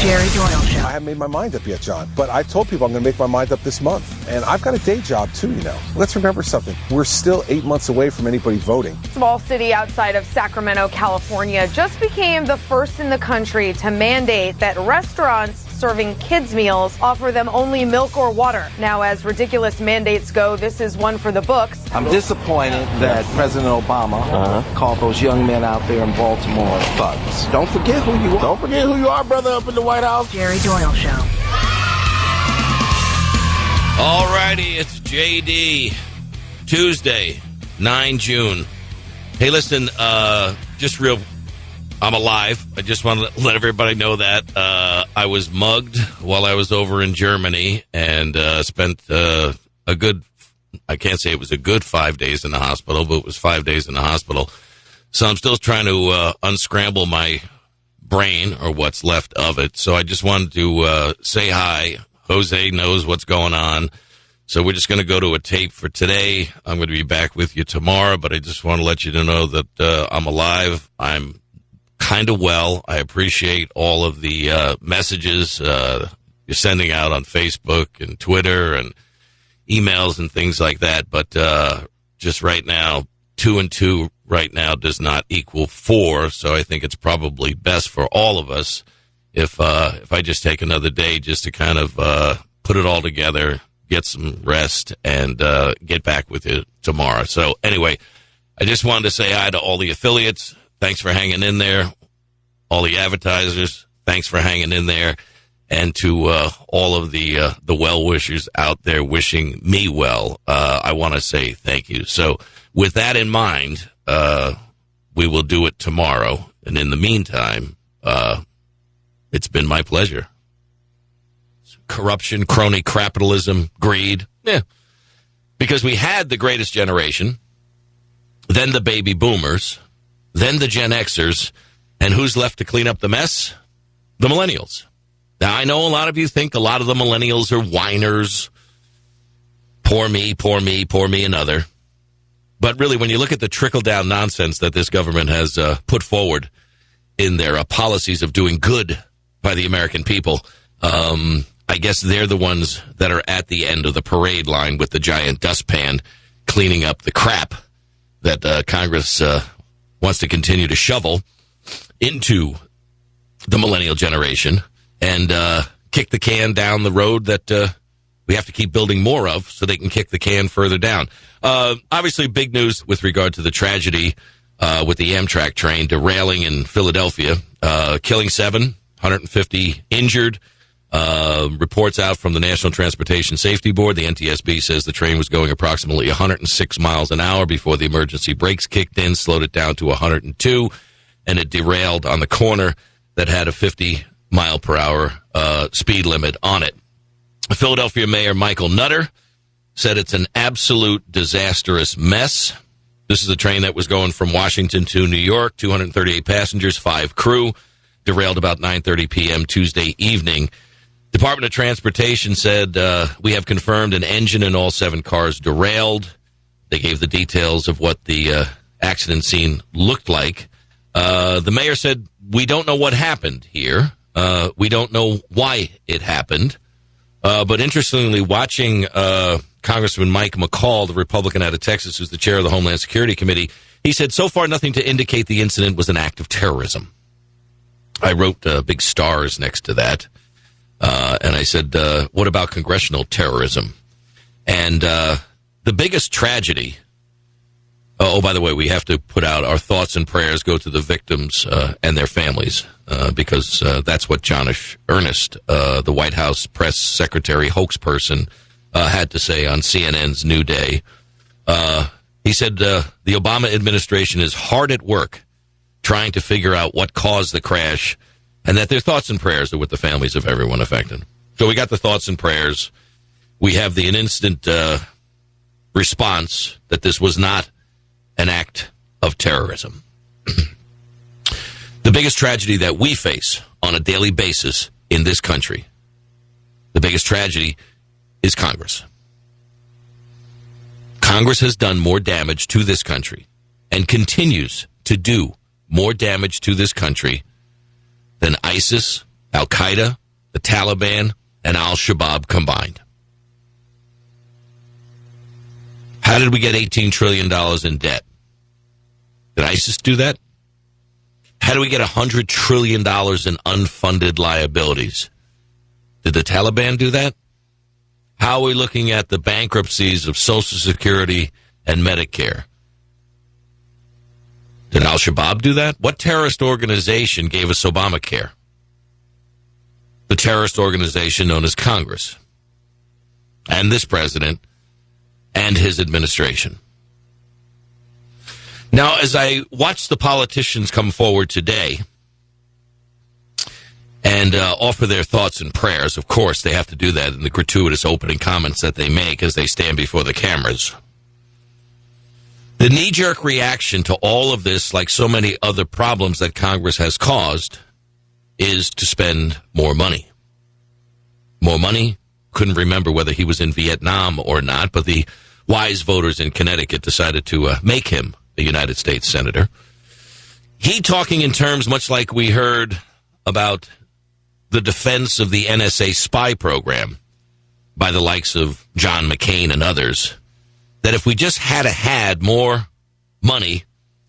Jerry Doyle Show. I haven't made my mind up yet, John, but I told people I'm going to make my mind up this month. And I've got a day job, too, you know. Let's remember something. We're still 8 months away from anybody voting. Small city outside of Sacramento, California, just became the first in the country to mandate that restaurants serving kids' meals offer them only milk or water. Now, as ridiculous mandates go, this is one for the books. I'm disappointed that President Obama called those young men out there in Baltimore thugs. Don't forget who you are. Don't forget who you are, brother, up in the White House. Jerry Doyle Show. All righty, it's JD. Tuesday, 9 June. Hey, listen, I'm alive. I just want to let everybody know that. I was mugged while I was over in Germany and spent a good, I can't say it was a good 5 days in the hospital, but it was 5 days in the hospital. So I'm still trying to unscramble my brain or what's left of it. So I just wanted to say hi. Jose knows what's going on. So we're just going to go to a tape for today. I'm going to be back with you tomorrow, but I just want to let you know that I'm alive. I'm kind of well. I appreciate all of the messages you're sending out on Facebook and Twitter and emails and things like that. But just right now, 2 and 2 right now does not equal 4. So I think it's probably best for all of us if I just take another day just to kind of put it all together, get some rest, and get back with you tomorrow. So anyway, I just wanted to say hi to all the affiliates. Thanks for hanging in there. All the advertisers, thanks for hanging in there. And to all of the well-wishers out there wishing me well, I want to say thank you. So with that in mind, we will do it tomorrow. And in the meantime, it's been my pleasure. Corruption, crony, capitalism, greed. Yeah. Because we had the greatest generation, then the baby boomers, then the Gen Xers, and who's left to clean up the mess? The millennials. Now, I know a lot of you think a lot of the millennials are whiners. Poor me, poor me, poor me, another. But really, when you look at the trickle-down nonsense that this government has put forward in their policies of doing good by the American people, I guess they're the ones that are at the end of the parade line with the giant dustpan cleaning up the crap that Congress wants to continue to shovel into the millennial generation and kick the can down the road that we have to keep building more of so they can kick the can further down. Obviously, big news with regard to the tragedy with the Amtrak train derailing in Philadelphia, killing 7, 150 injured. Reports out from the National Transportation Safety Board. The NTSB says the train was going approximately 106 miles an hour before the emergency brakes kicked in, slowed it down to 102, and it derailed on the corner that had a 50-mile-per-hour speed limit on it. Philadelphia Mayor Michael Nutter said it's an absolute disastrous mess. This is a train that was going from Washington to New York, 238 passengers, 5 crew, derailed about 9:30 p.m. Tuesday evening. Department of Transportation said, we have confirmed an engine in all 7 cars derailed. They gave the details of what the accident scene looked like. The mayor said, we don't know what happened here. We don't know why it happened. But interestingly, watching Congressman Mike McCall, the Republican out of Texas, who's the chair of the Homeland Security Committee, he said, so far nothing to indicate the incident was an act of terrorism. I wrote big stars next to that. And I said, what about congressional terrorism? And the biggest tragedy, by the way, we have to put out our thoughts and prayers go to the victims and their families, because that's what John Ernest, the White House press secretary hoax-person, had to say on CNN's New Day. He said the Obama administration is hard at work trying to figure out what caused the crash, and that their thoughts and prayers are with the families of everyone affected. So we got the thoughts and prayers. We have an instant response that this was not an act of terrorism. The biggest tragedy that we face on a daily basis in this country, the biggest tragedy is Congress. Congress has done more damage to this country and continues to do more damage to this country than ISIS, Al-Qaeda, the Taliban, and Al-Shabaab combined. How did we get $18 trillion in debt? Did ISIS do that? How do we get $100 trillion in unfunded liabilities? Did the Taliban do that? How are we looking at the bankruptcies of Social Security and Medicare? Did Al-Shabaab do that? What terrorist organization gave us Obamacare? The terrorist organization known as Congress. And this president and his administration. Now, as I watch the politicians come forward today and offer their thoughts and prayers, of course, they have to do that in the gratuitous opening comments that they make as they stand before the cameras. The knee-jerk reaction to all of this, like so many other problems that Congress has caused, is to spend more money. More money? Couldn't remember whether he was in Vietnam or not, but the wise voters in Connecticut decided to make him a United States Senator. He talking in terms much like we heard about the defense of the NSA spy program by the likes of John McCain and others, that if we just had more money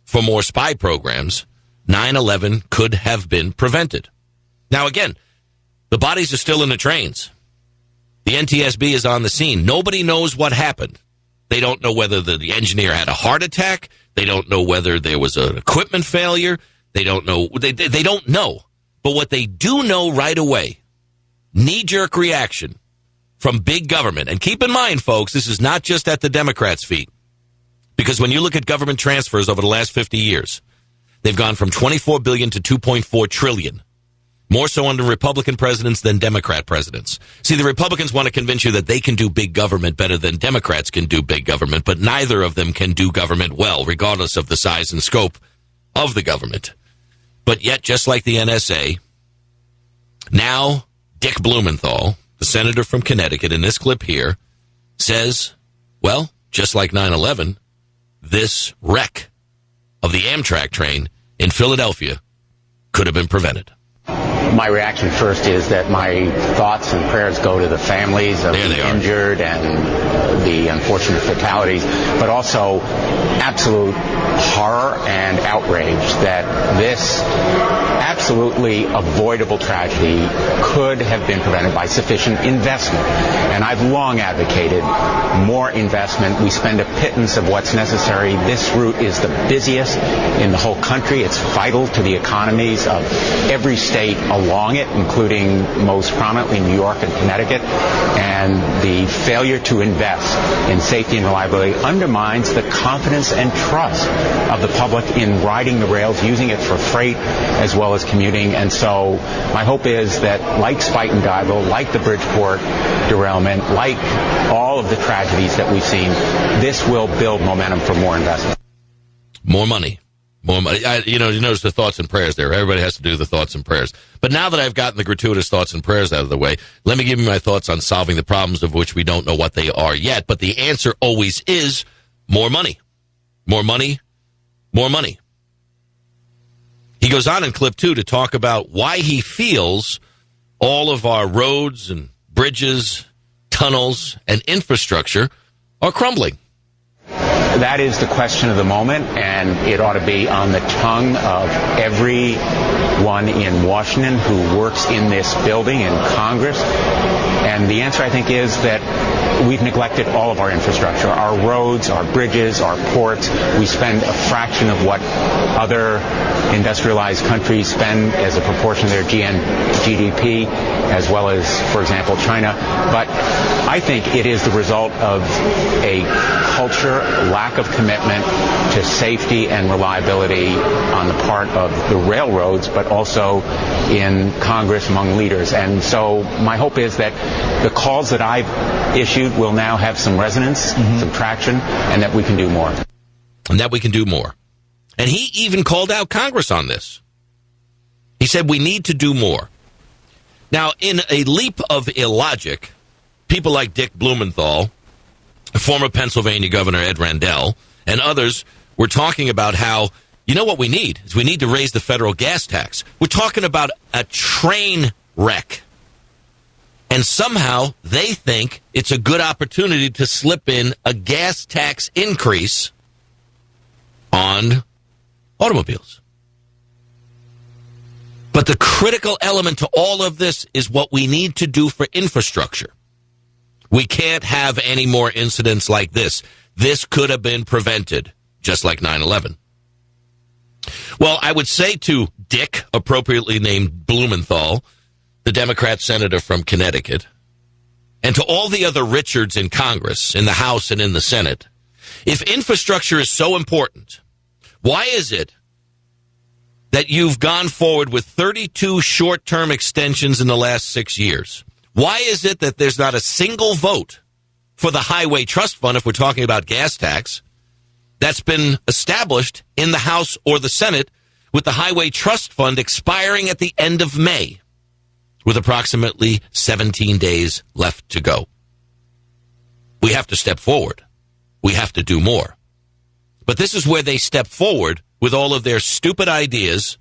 for more spy programs, 9/11 could have been prevented. Now, again, the bodies are still in the trains. The NTSB is on the scene. Nobody knows what happened. They don't know whether the engineer had a heart attack. They don't know whether there was an equipment failure. They don't know. They don't know. But what they do know right away, knee-jerk reaction from big government. And keep in mind, folks, this is not just at the Democrats' feet. Because when you look at government transfers over the last 50 years, they've gone from $24 billion to $2.4 trillion. More so under Republican presidents than Democrat presidents. See, the Republicans want to convince you that they can do big government better than Democrats can do big government, but neither of them can do government well, regardless of the size and scope of the government. But yet, just like the NSA, now Dick Blumenthal, the senator from Connecticut in this clip here, says, well, just like 9/11, this wreck of the Amtrak train in Philadelphia could have been prevented. My reaction first is that my thoughts and prayers go to the families of the injured and the unfortunate fatalities, but also absolute horror and outrage that this absolutely avoidable tragedy could have been prevented by sufficient investment. And I've long advocated more investment. We spend a pittance of what's necessary. This route is the busiest in the whole country. It's vital to the economies of every state along it, including most prominently New York and Connecticut. And the failure to invest in safety and reliability undermines the confidence and trust of the public in riding the rails, using it for freight as well as commuting. And so my hope is that, like Spite and Duyvil, like the Bridgeport derailment, like all of the tragedies that we've seen, this will build momentum for more investment. More money. More money. You notice the thoughts and prayers there. Everybody has to do the thoughts and prayers. But now that I've gotten the gratuitous thoughts and prayers out of the way, let me give you my thoughts on solving the problems of which we don't know what they are yet. But the answer always is more money. More money. More money. He goes on in clip 2 to talk about why he feels all of our roads and bridges, tunnels, and infrastructure are crumbling. That is the question of the moment, and it ought to be on the tongue of everyone in Washington who works in this building, in Congress. And the answer, I think, is that we've neglected all of our infrastructure, our roads, our bridges, our ports. We spend a fraction of what other industrialized countries spend as a proportion of their GDP, as well as, for example, China. But I think it is the result of a culture, lack of commitment to safety and reliability on the part of the railroads, but also in Congress among leaders. And so my hope is that the calls that I've issued will now have some resonance, some traction, and that we can do more. And that we can do more. And he even called out Congress on this. He said we need to do more. Now, in a leap of illogic, people like Dick Blumenthal, former Pennsylvania Governor Ed Rendell, and others were talking about how, you know what we need is we need to raise the federal gas tax. We're talking about a train wreck. And somehow they think it's a good opportunity to slip in a gas tax increase on automobiles. But the critical element to all of this is what we need to do for infrastructure. We can't have any more incidents like this. This could have been prevented, just like 9/11. Well, I would say to Dick, appropriately named Blumenthal, the Democrat senator from Connecticut, and to all the other Richards in Congress, in the House and in the Senate, if infrastructure is so important, why is it that you've gone forward with 32 short-term extensions in the last 6 years? Why is it that there's not a single vote for the Highway Trust Fund, if we're talking about gas tax, that's been established in the House or the Senate, with the Highway Trust Fund expiring at the end of May, with approximately 17 days left to go? We have to step forward. We have to do more. But this is where they step forward with all of their stupid ideas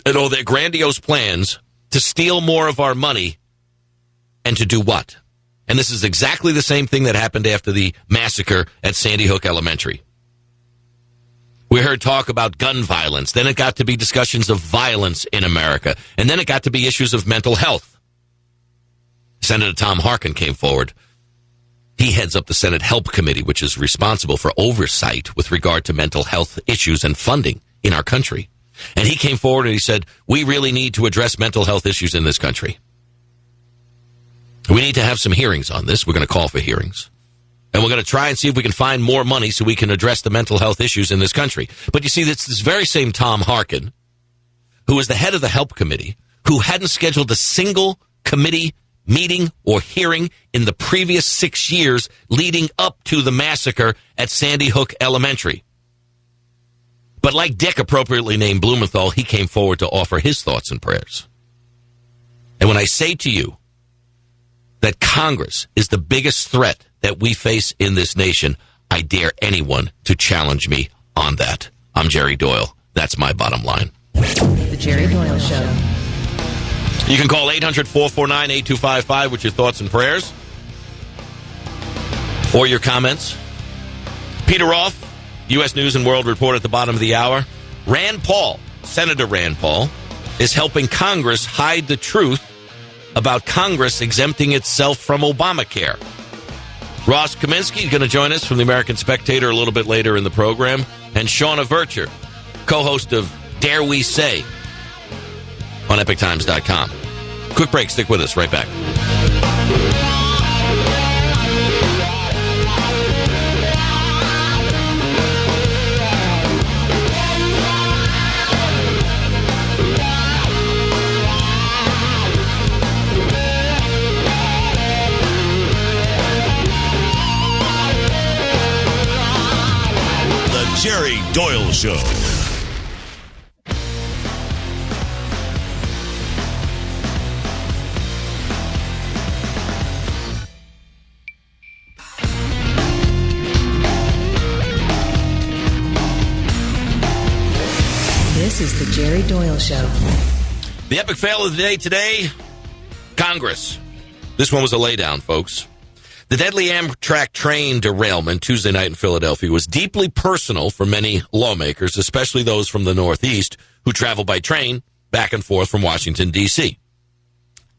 and all their grandiose plans to steal more of our money, and to do what? And this is exactly the same thing that happened after the massacre at Sandy Hook Elementary. We heard talk about gun violence. Then it got to be discussions of violence in America. And then it got to be issues of mental health. Senator Tom Harkin came forward. He heads up the Senate Help Committee, which is responsible for oversight with regard to mental health issues and funding in our country. And he came forward and he said, we really need to address mental health issues in this country. We need to have some hearings on this. We're going to call for hearings. And we're going to try and see if we can find more money so we can address the mental health issues in this country. But you see, it's this very same Tom Harkin, who is the head of the Help Committee, who hadn't scheduled a single committee meeting or hearing in the previous 6 years leading up to the massacre at Sandy Hook Elementary. But like Dick, appropriately named Blumenthal, he came forward to offer his thoughts and prayers. And when I say to you that Congress is the biggest threat that we face in this nation, I dare anyone to challenge me on that. I'm Jerry Doyle. That's my bottom line. The Jerry Doyle Show. You can call 800-449-8255 with your thoughts and prayers or your comments. Peter Roth, U.S. News and World Report at the bottom of the hour. Rand Paul, Senator Rand Paul, is helping Congress hide the truth about Congress exempting itself from Obamacare. Ross Kaminsky is going to join us from the American Spectator a little bit later in the program. And Shauna Vircher, co-host of Dare We Say on EpicTimes.com. Quick break. Stick with us. Right back. Jerry Doyle Show. This is the Jerry Doyle Show. The epic fail of the day today, Congress. This one was a laydown, folks. The deadly Amtrak train derailment Tuesday night in Philadelphia was deeply personal for many lawmakers, especially those from the Northeast who travel by train back and forth from Washington, D.C.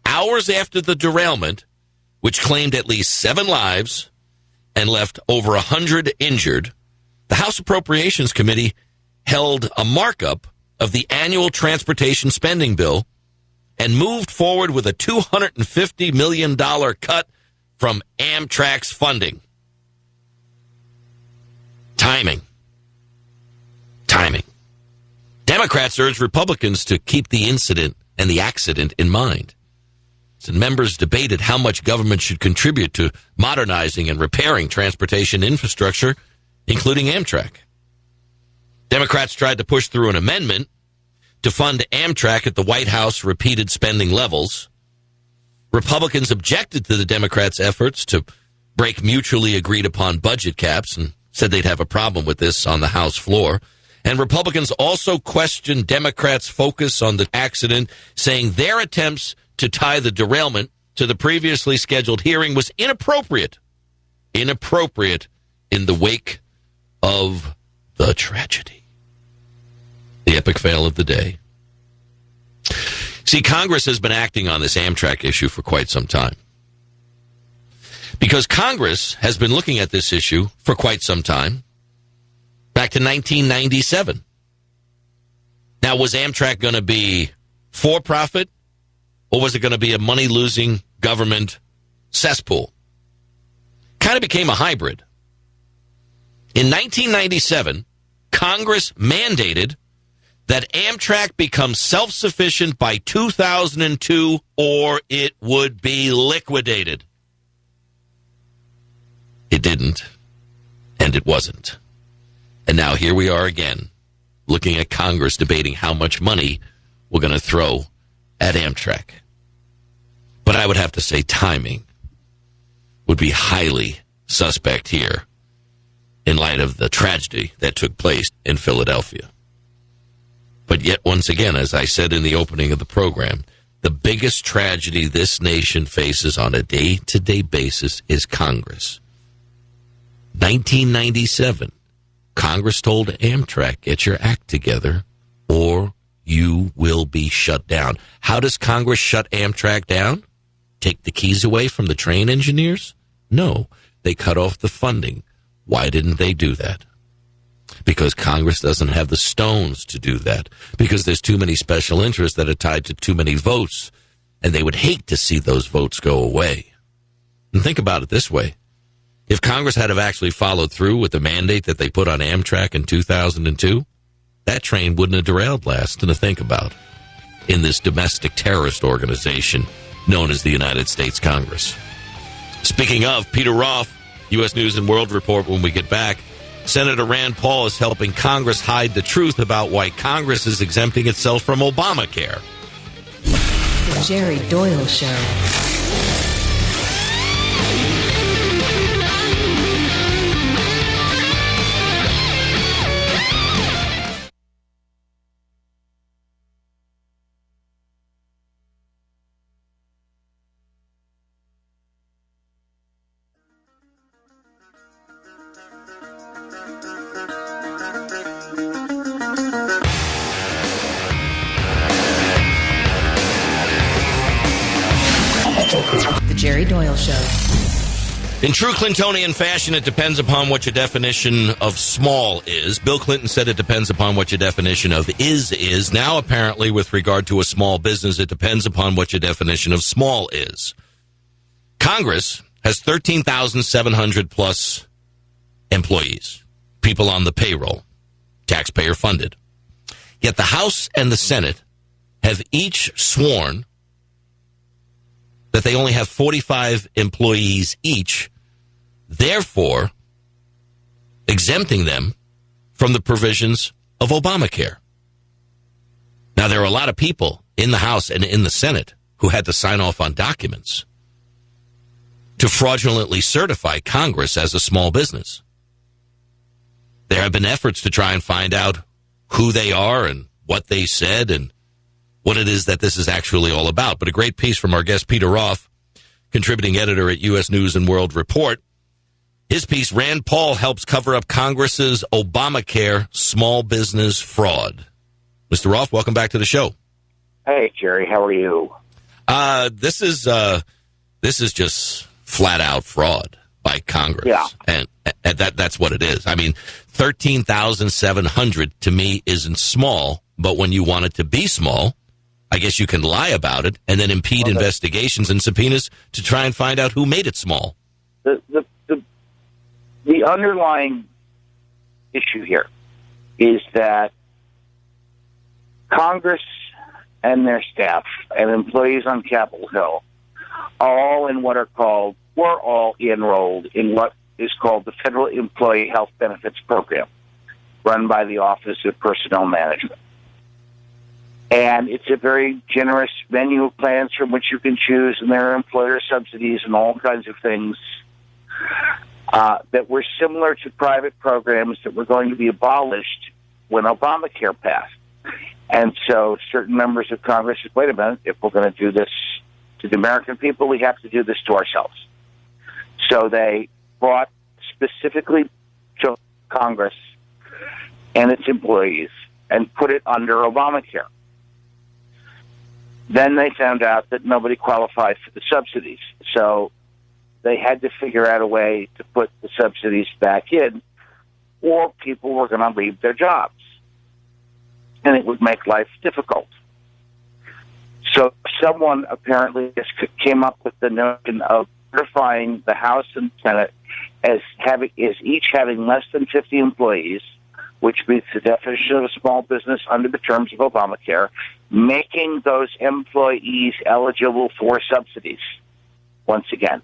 Hours after the derailment, which claimed at least 7 lives and left over 100 injured, the House Appropriations Committee held a markup of the annual transportation spending bill and moved forward with a $250 million cut from Amtrak's funding. Timing. Democrats urged Republicans to keep the incident and the accident in mind. And members debated how much government should contribute to modernizing and repairing transportation infrastructure, including Amtrak. Democrats tried to push through an amendment to fund Amtrak at the White House repeated spending levels. Republicans objected to the Democrats' efforts to break mutually agreed upon budget caps and said they'd have a problem with this on the House floor. And Republicans also questioned Democrats' focus on the accident, saying their attempts to tie the derailment to the previously scheduled hearing was inappropriate. Inappropriate in the wake of the tragedy. The epic fail of the day. See, Congress has been acting on this Amtrak issue for quite some time. Because Congress has been looking at this issue for quite some time, back to 1997. Now, was Amtrak going to be for-profit, or was it going to be a money-losing government cesspool? Kind of became a hybrid. In 1997, Congress mandated that Amtrak become self-sufficient by 2002, or it would be liquidated. It didn't, and it wasn't. And now here we are again, looking at Congress debating how much money we're going to throw at Amtrak. But I would have to say timing would be highly suspect here in light of the tragedy that took place in Philadelphia. But yet, once again, as I said in the opening of the program, the biggest tragedy this nation faces on a day-to-day basis is Congress. 1997, Congress told Amtrak, get your act together or you will be shut down. How does Congress shut Amtrak down? Take the keys away from the train engineers? No, they cut off the funding. Why didn't they do that? Because Congress doesn't have the stones to do that. Because there's too many special interests that are tied to too many votes, and they would hate to see those votes go away. And think about it this way. If Congress had have actually followed through with the mandate that they put on Amtrak in 2002, that train wouldn't have derailed last to think about in this domestic terrorist organization known as the United States Congress. Speaking of, Peter Roth, U.S. News and World Report when we get back. Senator Rand Paul is helping Congress hide the truth about why Congress is exempting itself from Obamacare. The Jerry Doyle Show. Jerry Doyle Show. In true Clintonian fashion, it depends upon what your definition of small is. Bill Clinton said it depends upon what your definition of is. Now, apparently, with regard to a small business, it depends upon what your definition of small is. Congress has 13,700 plus employees, people on the payroll, taxpayer funded. Yet the House and the Senate have each sworn that they only have 45 employees each, therefore exempting them from the provisions of Obamacare. Now, there are a lot of people in the House and in the Senate who had to sign off on documents to fraudulently certify Congress as a small business. There have been efforts to try and find out who they are and what they said and what it is that this is actually all about. But a great piece from our guest, Peter Roth, contributing editor at U.S. News and World Report. His piece, Rand Paul helps cover up Congress's Obamacare small business fraud. Mr. Roth, welcome back to the show. Hey, Jerry, how are you? This is just flat-out fraud by Congress. Yeah. And that's what it is. I mean, 13,700 to me isn't small, but when you want it to be small, I guess you can lie about it and then impede investigations and subpoenas to try and find out who made it small. The underlying issue here is that Congress and their staff and employees on Capitol Hill are all we're all enrolled in what is called the Federal Employee Health Benefits Program, run by the Office of Personnel Management. And it's a very generous menu of plans from which you can choose, and there are employer subsidies and all kinds of things that were similar to private programs that were going to be abolished when Obamacare passed. And so certain members of Congress said, wait a minute, if we're going to do this to the American people, we have to do this to ourselves. So they brought specifically to Congress and its employees and put it under Obamacare. Then they found out that nobody qualified for the subsidies. So they had to figure out a way to put the subsidies back in, or people were going to leave their jobs. And it would make life difficult. So someone apparently just came up with the notion of certifying the House and Senate as each having less than 50 employees, which meets the definition of a small business under the terms of Obamacare, making those employees eligible for subsidies once again.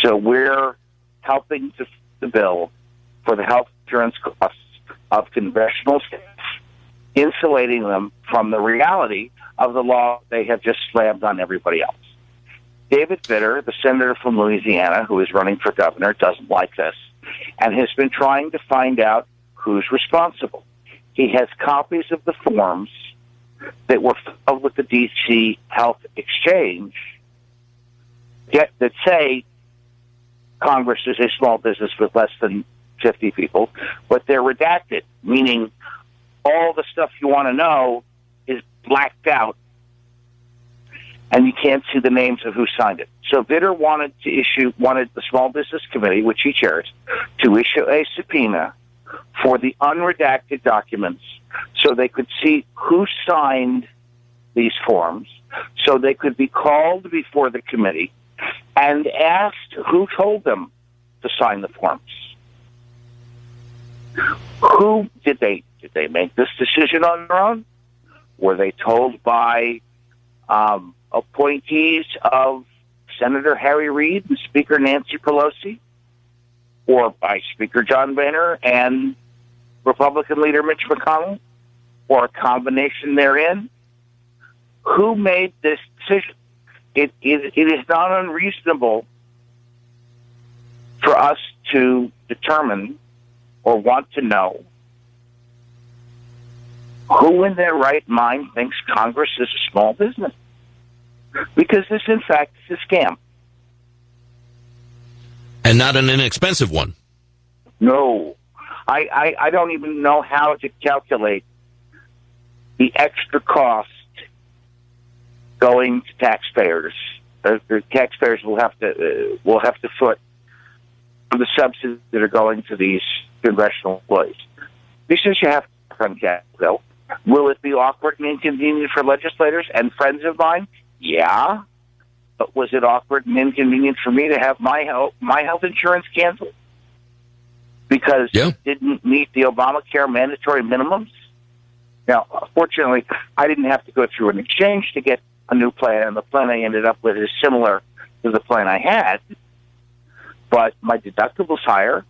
So we're helping the bill for the health insurance costs of congressional staff, insulating them from the reality of the law they have just slammed on everybody else. David Vitter, the senator from Louisiana who is running for governor, doesn't like this and has been trying to find out who's responsible. He has copies of the forms that were filed with the D.C. Health Exchange that say Congress is a small business with less than 50 people, but they're redacted, meaning all the stuff you want to know is blacked out, and you can't see the names of who signed it. So Vitter wanted the Small Business Committee, which he chairs, to issue a subpoena for the unredacted documents so they could see who signed these forms, so they could be called before the committee and asked who told them to sign the forms. Who did they make this decision on their own? Were they told by appointees of Senator Harry Reid and Speaker Nancy Pelosi, or by Speaker John Boehner and Republican leader Mitch McConnell, or a combination therein? Who made this decision? It is not unreasonable for us to determine or want to know who in their right mind thinks Congress is a small business. Because this, in fact, is a scam. And not an inexpensive one. No. I don't even know how to calculate the extra cost going to taxpayers. The taxpayers will have to foot the subsidies that are going to these congressional employees. Because you have to run Capitol Hill. Will it be awkward and inconvenient for legislators and friends of mine? Yeah. But was it awkward and inconvenient for me to have my health insurance canceled because it didn't meet the Obamacare mandatory minimums? Now, fortunately, I didn't have to go through an exchange to get a new plan, and the plan I ended up with is similar to the plan I had, but my deductible's higher,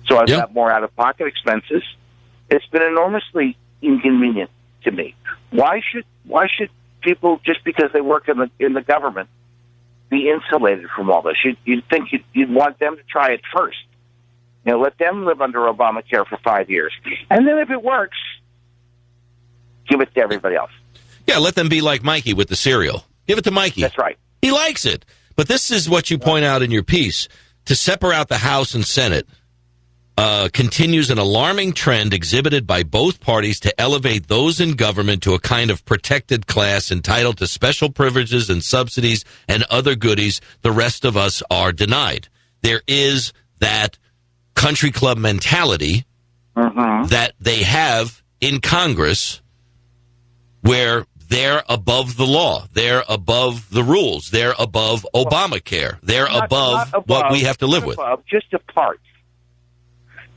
so I've got more out-of-pocket expenses. It's been enormously inconvenient to me. Why should people, just because they work in the government, be insulated from all this? You'd think you'd want them to try it first. Let them live under Obamacare for 5 years. And then if it works, give it to everybody else. Yeah, let them be like Mikey with the cereal. Give it to Mikey. That's right. He likes it. But this is what you point out in your piece. To separate out the House and Senate continues an alarming trend exhibited by both parties to elevate those in government to a kind of protected class entitled to special privileges and subsidies and other goodies the rest of us are denied. There is that country club mentality that they have in Congress where they're above the law. They're above the rules. They're above Obamacare. They're above what we have to live with. Just a part.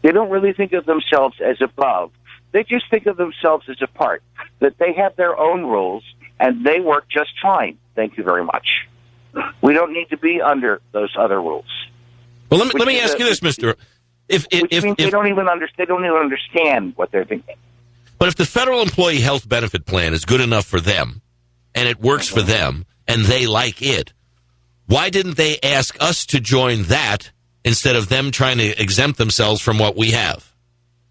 They don't really think of themselves as above. They just think of themselves as a part, that they have their own rules, and they work just fine. Thank you very much. We don't need to be under those other rules. Well, let me ask you this, Mister. If they don't even understand what they're thinking. But if the federal employee health benefit plan is good enough for them, and it works for them, and they like it, why didn't they ask us to join that instead of them trying to exempt themselves from what we have?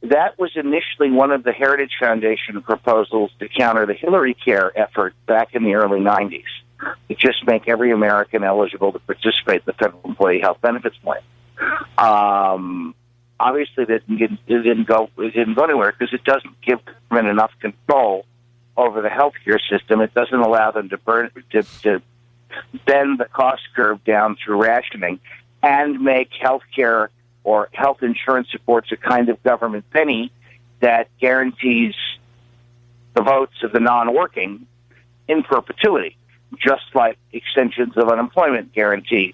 That was initially one of the Heritage Foundation proposals to counter the Hillary Care effort back in the early 90s. to just make every American eligible to participate in the Federal Employee Health Benefits Plan. Obviously, it didn't go anywhere because it doesn't give government enough control over the healthcare system. It doesn't allow them to bend the cost curve down through rationing and make healthcare or health insurance supports a kind of government penny that guarantees the votes of the non-working in perpetuity, just like extensions of unemployment guarantee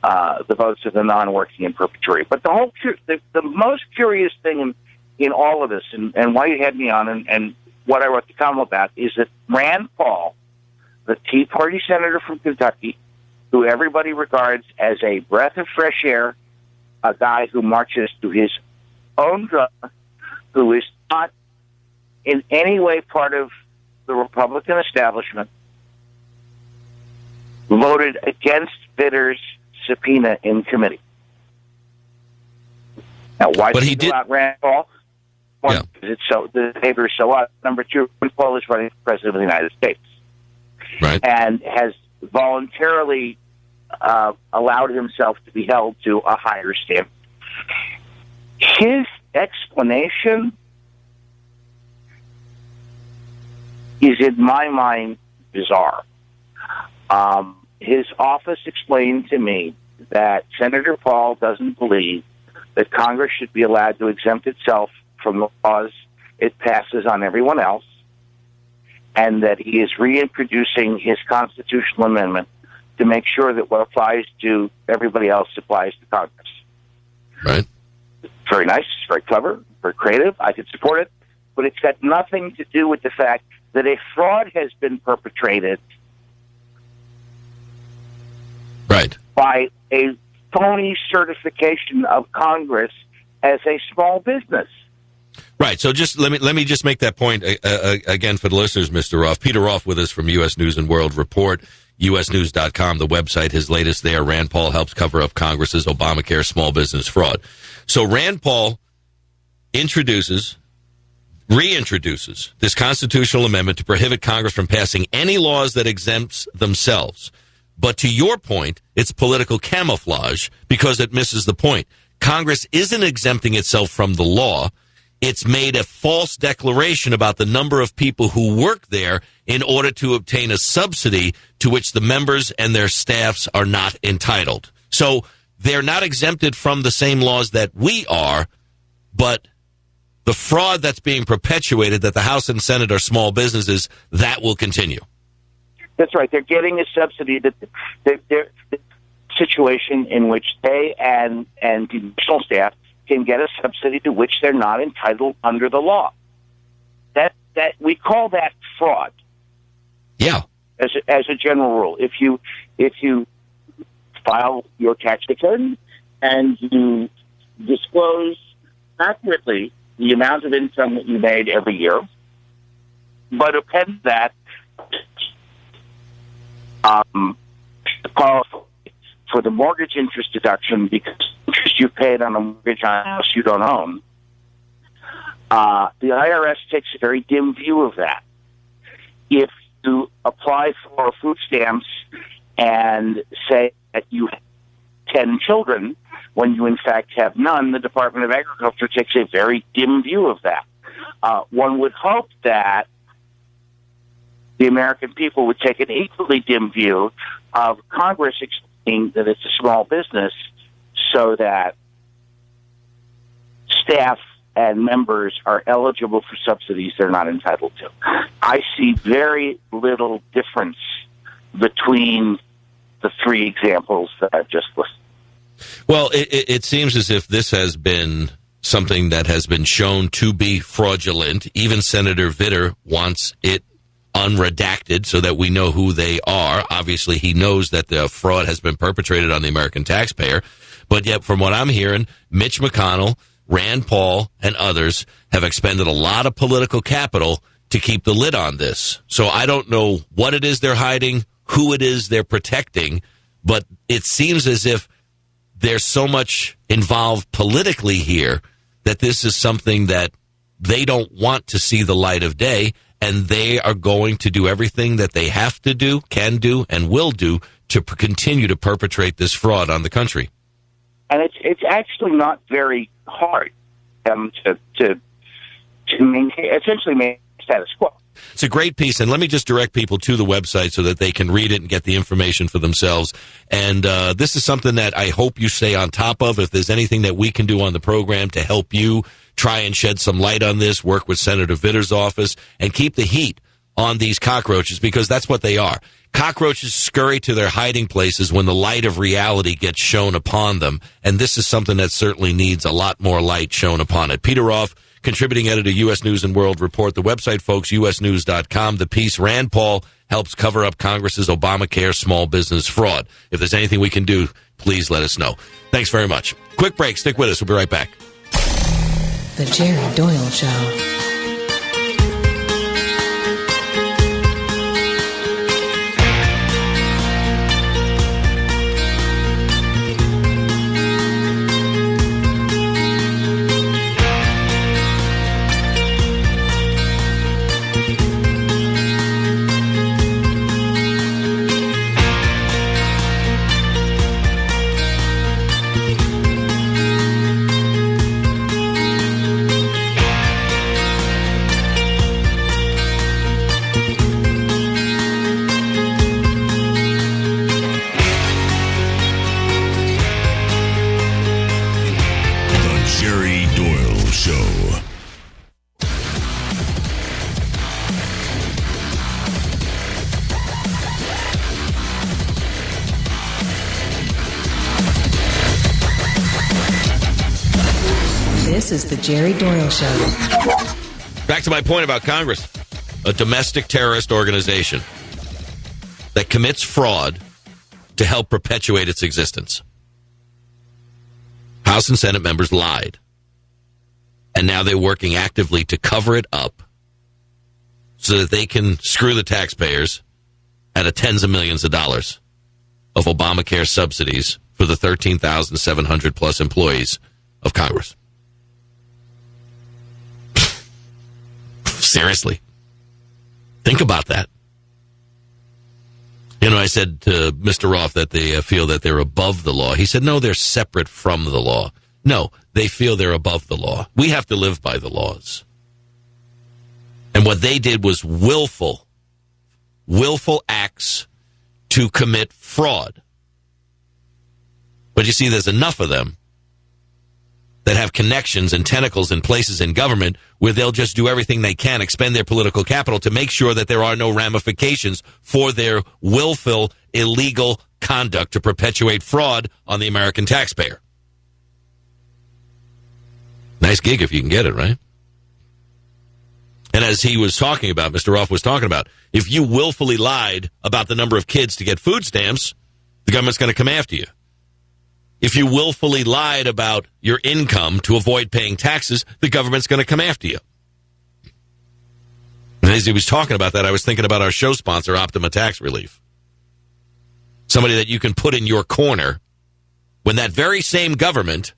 the votes of the non-working in perpetuity. But the most curious thing in all of this, and why you had me on, and what I wrote the column about, is that Rand Paul, the Tea Party senator from Kentucky, who everybody regards as a breath of fresh air, a guy who marches to his own drum, who is not in any way part of the Republican establishment, voted against Vitter's subpoena in committee. Now, why did he do out Rand Paul? One, because the behavior is so odd. Number two, Rand Paul is running for president of the United States, right, and has voluntarily allowed himself to be held to a higher standard. His explanation is, in my mind, bizarre. His office explained to me that Senator Paul doesn't believe that Congress should be allowed to exempt itself from the laws it passes on everyone else, and that he is reintroducing his constitutional amendment to make sure that what applies to everybody else applies to Congress. Right. Very nice, very clever, very creative. I could support it, but it's got nothing to do with the fact that a fraud has been perpetrated by a phony certification of Congress as a small business. Right. So just let me just make that point again for the listeners, Mr. Roth. Peter Roth with us from U.S. News and World Report, usnews.com, the website, his latest there. Rand Paul helps cover up Congress's Obamacare small business fraud. So Rand Paul reintroduces this constitutional amendment to prohibit Congress from passing any laws that exempts themselves. But to your point, it's political camouflage because it misses the point. Congress isn't exempting itself from the law. It's made a false declaration about the number of people who work there in order to obtain a subsidy to which the members and their staffs are not entitled. So they're not exempted from the same laws that we are, but the fraud that's being perpetuated that the House and Senate are small businesses, that will continue. That's right. They're getting a subsidy. They're situation in which they and congressional staff can get a subsidy to which they're not entitled under the law. That we call that fraud. Yeah. As a general rule, if you file your tax return and you disclose accurately the amount of income that you made every year, but append that qualify for the mortgage interest deduction because interest you paid on a mortgage on a house you don't own, the IRS takes a very dim view of that. If you apply for food stamps and say that you have 10 children when you in fact have none, the Department of Agriculture takes a very dim view of that. One would hope that the American people would take an equally dim view of Congress explaining that it's a small business so that staff and members are eligible for subsidies they're not entitled to. I see very little difference between the three examples that I've just listed. Well, it seems as if this has been something that has been shown to be fraudulent. Even Senator Vitter wants it unredacted so that we know who they are. Obviously, he knows that the fraud has been perpetrated on the American taxpayer. But yet, from what I'm hearing, Mitch McConnell, Rand Paul, and others have expended a lot of political capital to keep the lid on this. So I don't know what it is they're hiding, who it is they're protecting, but it seems as if there's so much involved politically here that this is something that they don't want to see the light of day, and they are going to do everything that they have to do, can do, and will do to continue to perpetrate this fraud on the country. And it's actually not very hard to essentially maintain status quo. It's a great piece, and let me just direct people to the website so that they can read it and get the information for themselves. And this is something that I hope you stay on top of. If there's anything that we can do on the program to help you try and shed some light on this, work with Senator Vitter's office, and keep the heat on these cockroaches, because that's what they are. Cockroaches scurry to their hiding places when the light of reality gets shone upon them, and this is something that certainly needs a lot more light shown upon it. Peter Roth, contributing editor, U.S. News and World Report. The website, folks, usnews.com. The piece, Rand Paul helps cover up Congress's Obamacare small business fraud. If there's anything we can do, please let us know. Thanks very much. Quick break. Stick with us. We'll be right back. The Jerry Doyle Show. This is the Jerry Doyle Show. Back to my point about Congress. A domestic terrorist organization that commits fraud to help perpetuate its existence. House and Senate members lied. And now they're working actively to cover it up so that they can screw the taxpayers out of tens of millions of dollars of Obamacare subsidies for the 13,700 plus employees of Congress. Seriously. Think about that. You know, I said to Mr. Roth that they feel that they're above the law. He said, no, they're separate from the law. No, they feel they're above the law. We have to live by the laws. And what they did was willful acts to commit fraud. But you see, there's enough of them that have connections and tentacles in places in government where they'll just do everything they can, expend their political capital to make sure that there are no ramifications for their willful, illegal conduct to perpetuate fraud on the American taxpayer. Nice gig if you can get it, right? And as he was talking about, Mr. Roth was talking about, if you willfully lied about the number of kids to get food stamps, the government's going to come after you. If you willfully lied about your income to avoid paying taxes, the government's going to come after you. And as he was talking about that, I was thinking about our show sponsor, Optima Tax Relief. Somebody that you can put in your corner when that very same government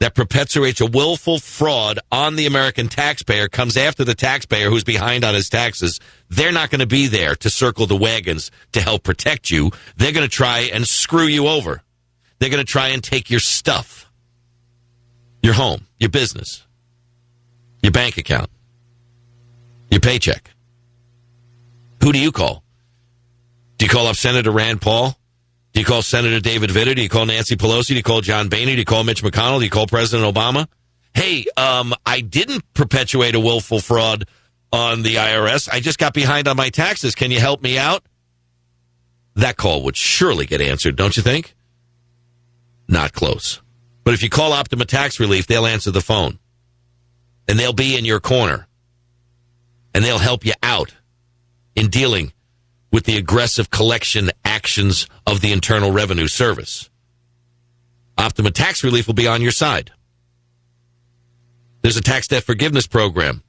that perpetuates a willful fraud on the American taxpayer comes after the taxpayer who's behind on his taxes. They're not going to be there to circle the wagons to help protect you. They're going to try and screw you over. They're going to try and take your stuff, your home, your business, your bank account, your paycheck. Who do you call? Do you call up Senator Rand Paul? Do you call Senator David Vitter? Do you call Nancy Pelosi? Do you call John Boehner? Do you call Mitch McConnell? Do you call President Obama? Hey, I didn't perpetuate a willful fraud on the IRS. I just got behind on my taxes. Can you help me out? That call would surely get answered, don't you think? Not close. But if you call Optima Tax Relief, they'll answer the phone. And they'll be in your corner. And they'll help you out in dealing with the aggressive collection actions of the Internal Revenue Service. Optima Tax Relief will be on your side. There's a tax debt forgiveness program.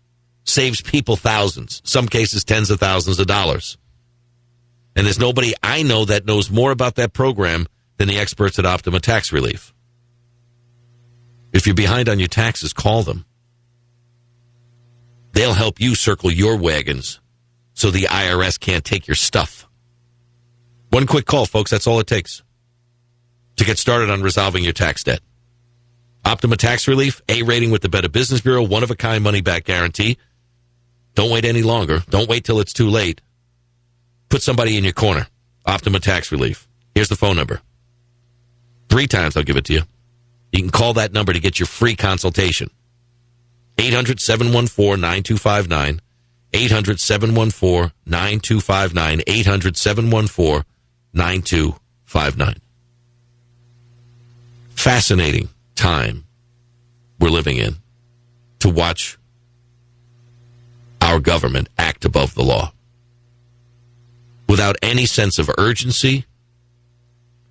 Saves people thousands, some cases tens of thousands of dollars. And there's nobody I know that knows more about that program than the experts at Optima Tax Relief. If you're behind on your taxes, call them. They'll help you circle your wagons so the IRS can't take your stuff. One quick call, folks. That's all it takes to get started on resolving your tax debt. Optima Tax Relief, A rating with the Better Business Bureau, one-of-a-kind money-back guarantee. Don't wait any longer. Don't wait till it's too late. Put somebody in your corner. Optima Tax Relief. Here's the phone number. 3 times I'll give it to you. You can call that number to get your free consultation. 800-714-9259. 800-714-9259. 800-714-9259. Fascinating time we're living in to watch our government act above the law without any sense of urgency,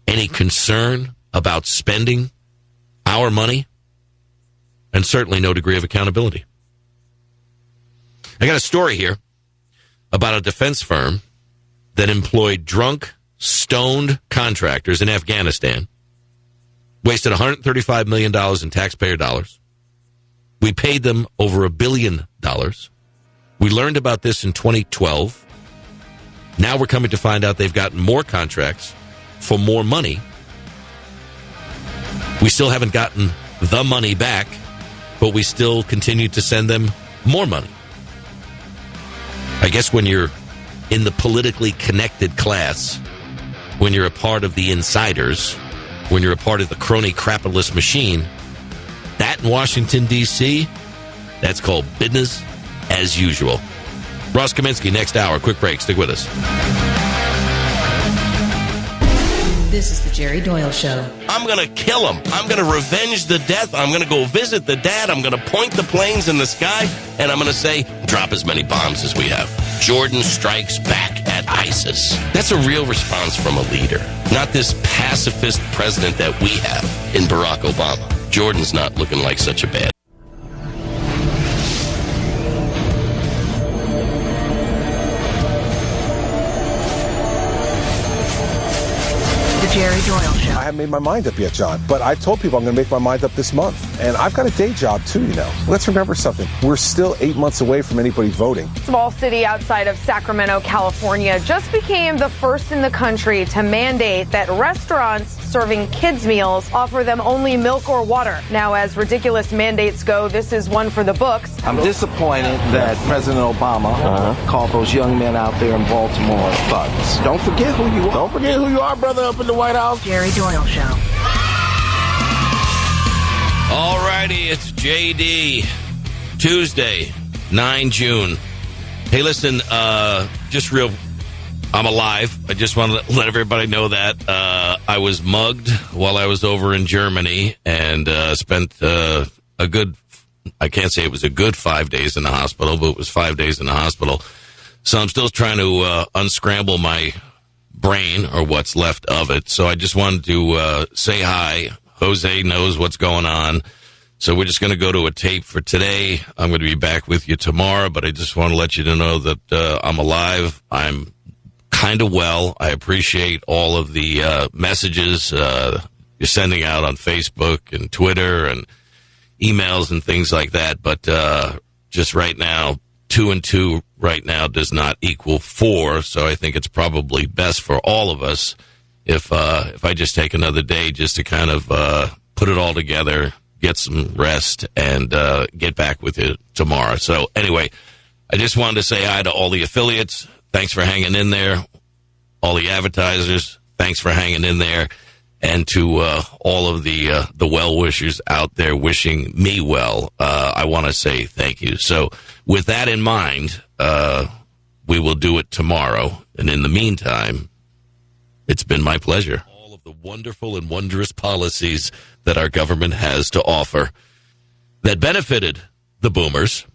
any concern about spending our money, and certainly no degree of accountability. I got a story here about a defense firm that employed drunk, stoned contractors in Afghanistan, wasted $135 million in taxpayer dollars. We paid them over $1 billion. We learned about this in 2012. Now we're coming to find out they've gotten more contracts for more money. We still haven't gotten the money back, but we still continue to send them more money. I guess when you're in the politically connected class, when you're a part of the insiders, when you're a part of the crony capitalist machine, that in Washington, D.C., that's called business as usual. Ross Kaminsky, next hour. Quick break. Stick with us. This is the Jerry Doyle Show. I'm going to kill him. I'm going to revenge the death. I'm going to go visit the dad. I'm going to point the planes in the sky, and I'm going to say, drop as many bombs as we have. Jordan strikes back at ISIS. That's a real response from a leader, not this pacifist president that we have in Barack Obama. Jordan's not looking like such a bad. Jerry Doyle Show. I haven't made my mind up yet, John, but I've told people I'm going to make my mind up this month. And I've got a day job, too, you know. Let's remember something. We're still 8 months away from anybody voting. Small city outside of Sacramento, California, just became the first in the country to mandate that restaurants serving kids' meals offer them only milk or water. Now, as ridiculous mandates go, this is one for the books. I'm disappointed that President Obama called those young men out there in Baltimore thugs. Don't forget who you are. Don't forget who you are, brother, up in the White House. Jerry Doyle Show. All righty, it's JD. Tuesday, 9 June. Hey, listen, just real, I'm alive. I just want to let everybody know that. I was mugged while I was over in Germany and spent a good, I can't say it was a good 5 days in the hospital, but it was 5 days in the hospital. So I'm still trying to unscramble my brain or what's left of it. So I just wanted to say hi. Jose knows what's going on. So we're just going to go to a tape for today. I'm going to be back with you tomorrow, but I just want to let you know that I'm alive. I'm kind of well. I appreciate all of the messages you're sending out on Facebook and Twitter and emails and things like that. But just right now, 2 and 2 right now does not equal 4. So I think it's probably best for all of us if I just take another day just to kind of put it all together, get some rest, and get back with you tomorrow. So anyway, I just wanted to say hi to all the affiliates. Thanks for hanging in there. All the advertisers, thanks for hanging in there. And to all of the well-wishers out there wishing me well, I want to say thank you. So with that in mind, we will do it tomorrow. And in the meantime, it's been my pleasure. All of the wonderful and wondrous policies that our government has to offer that benefited the boomers,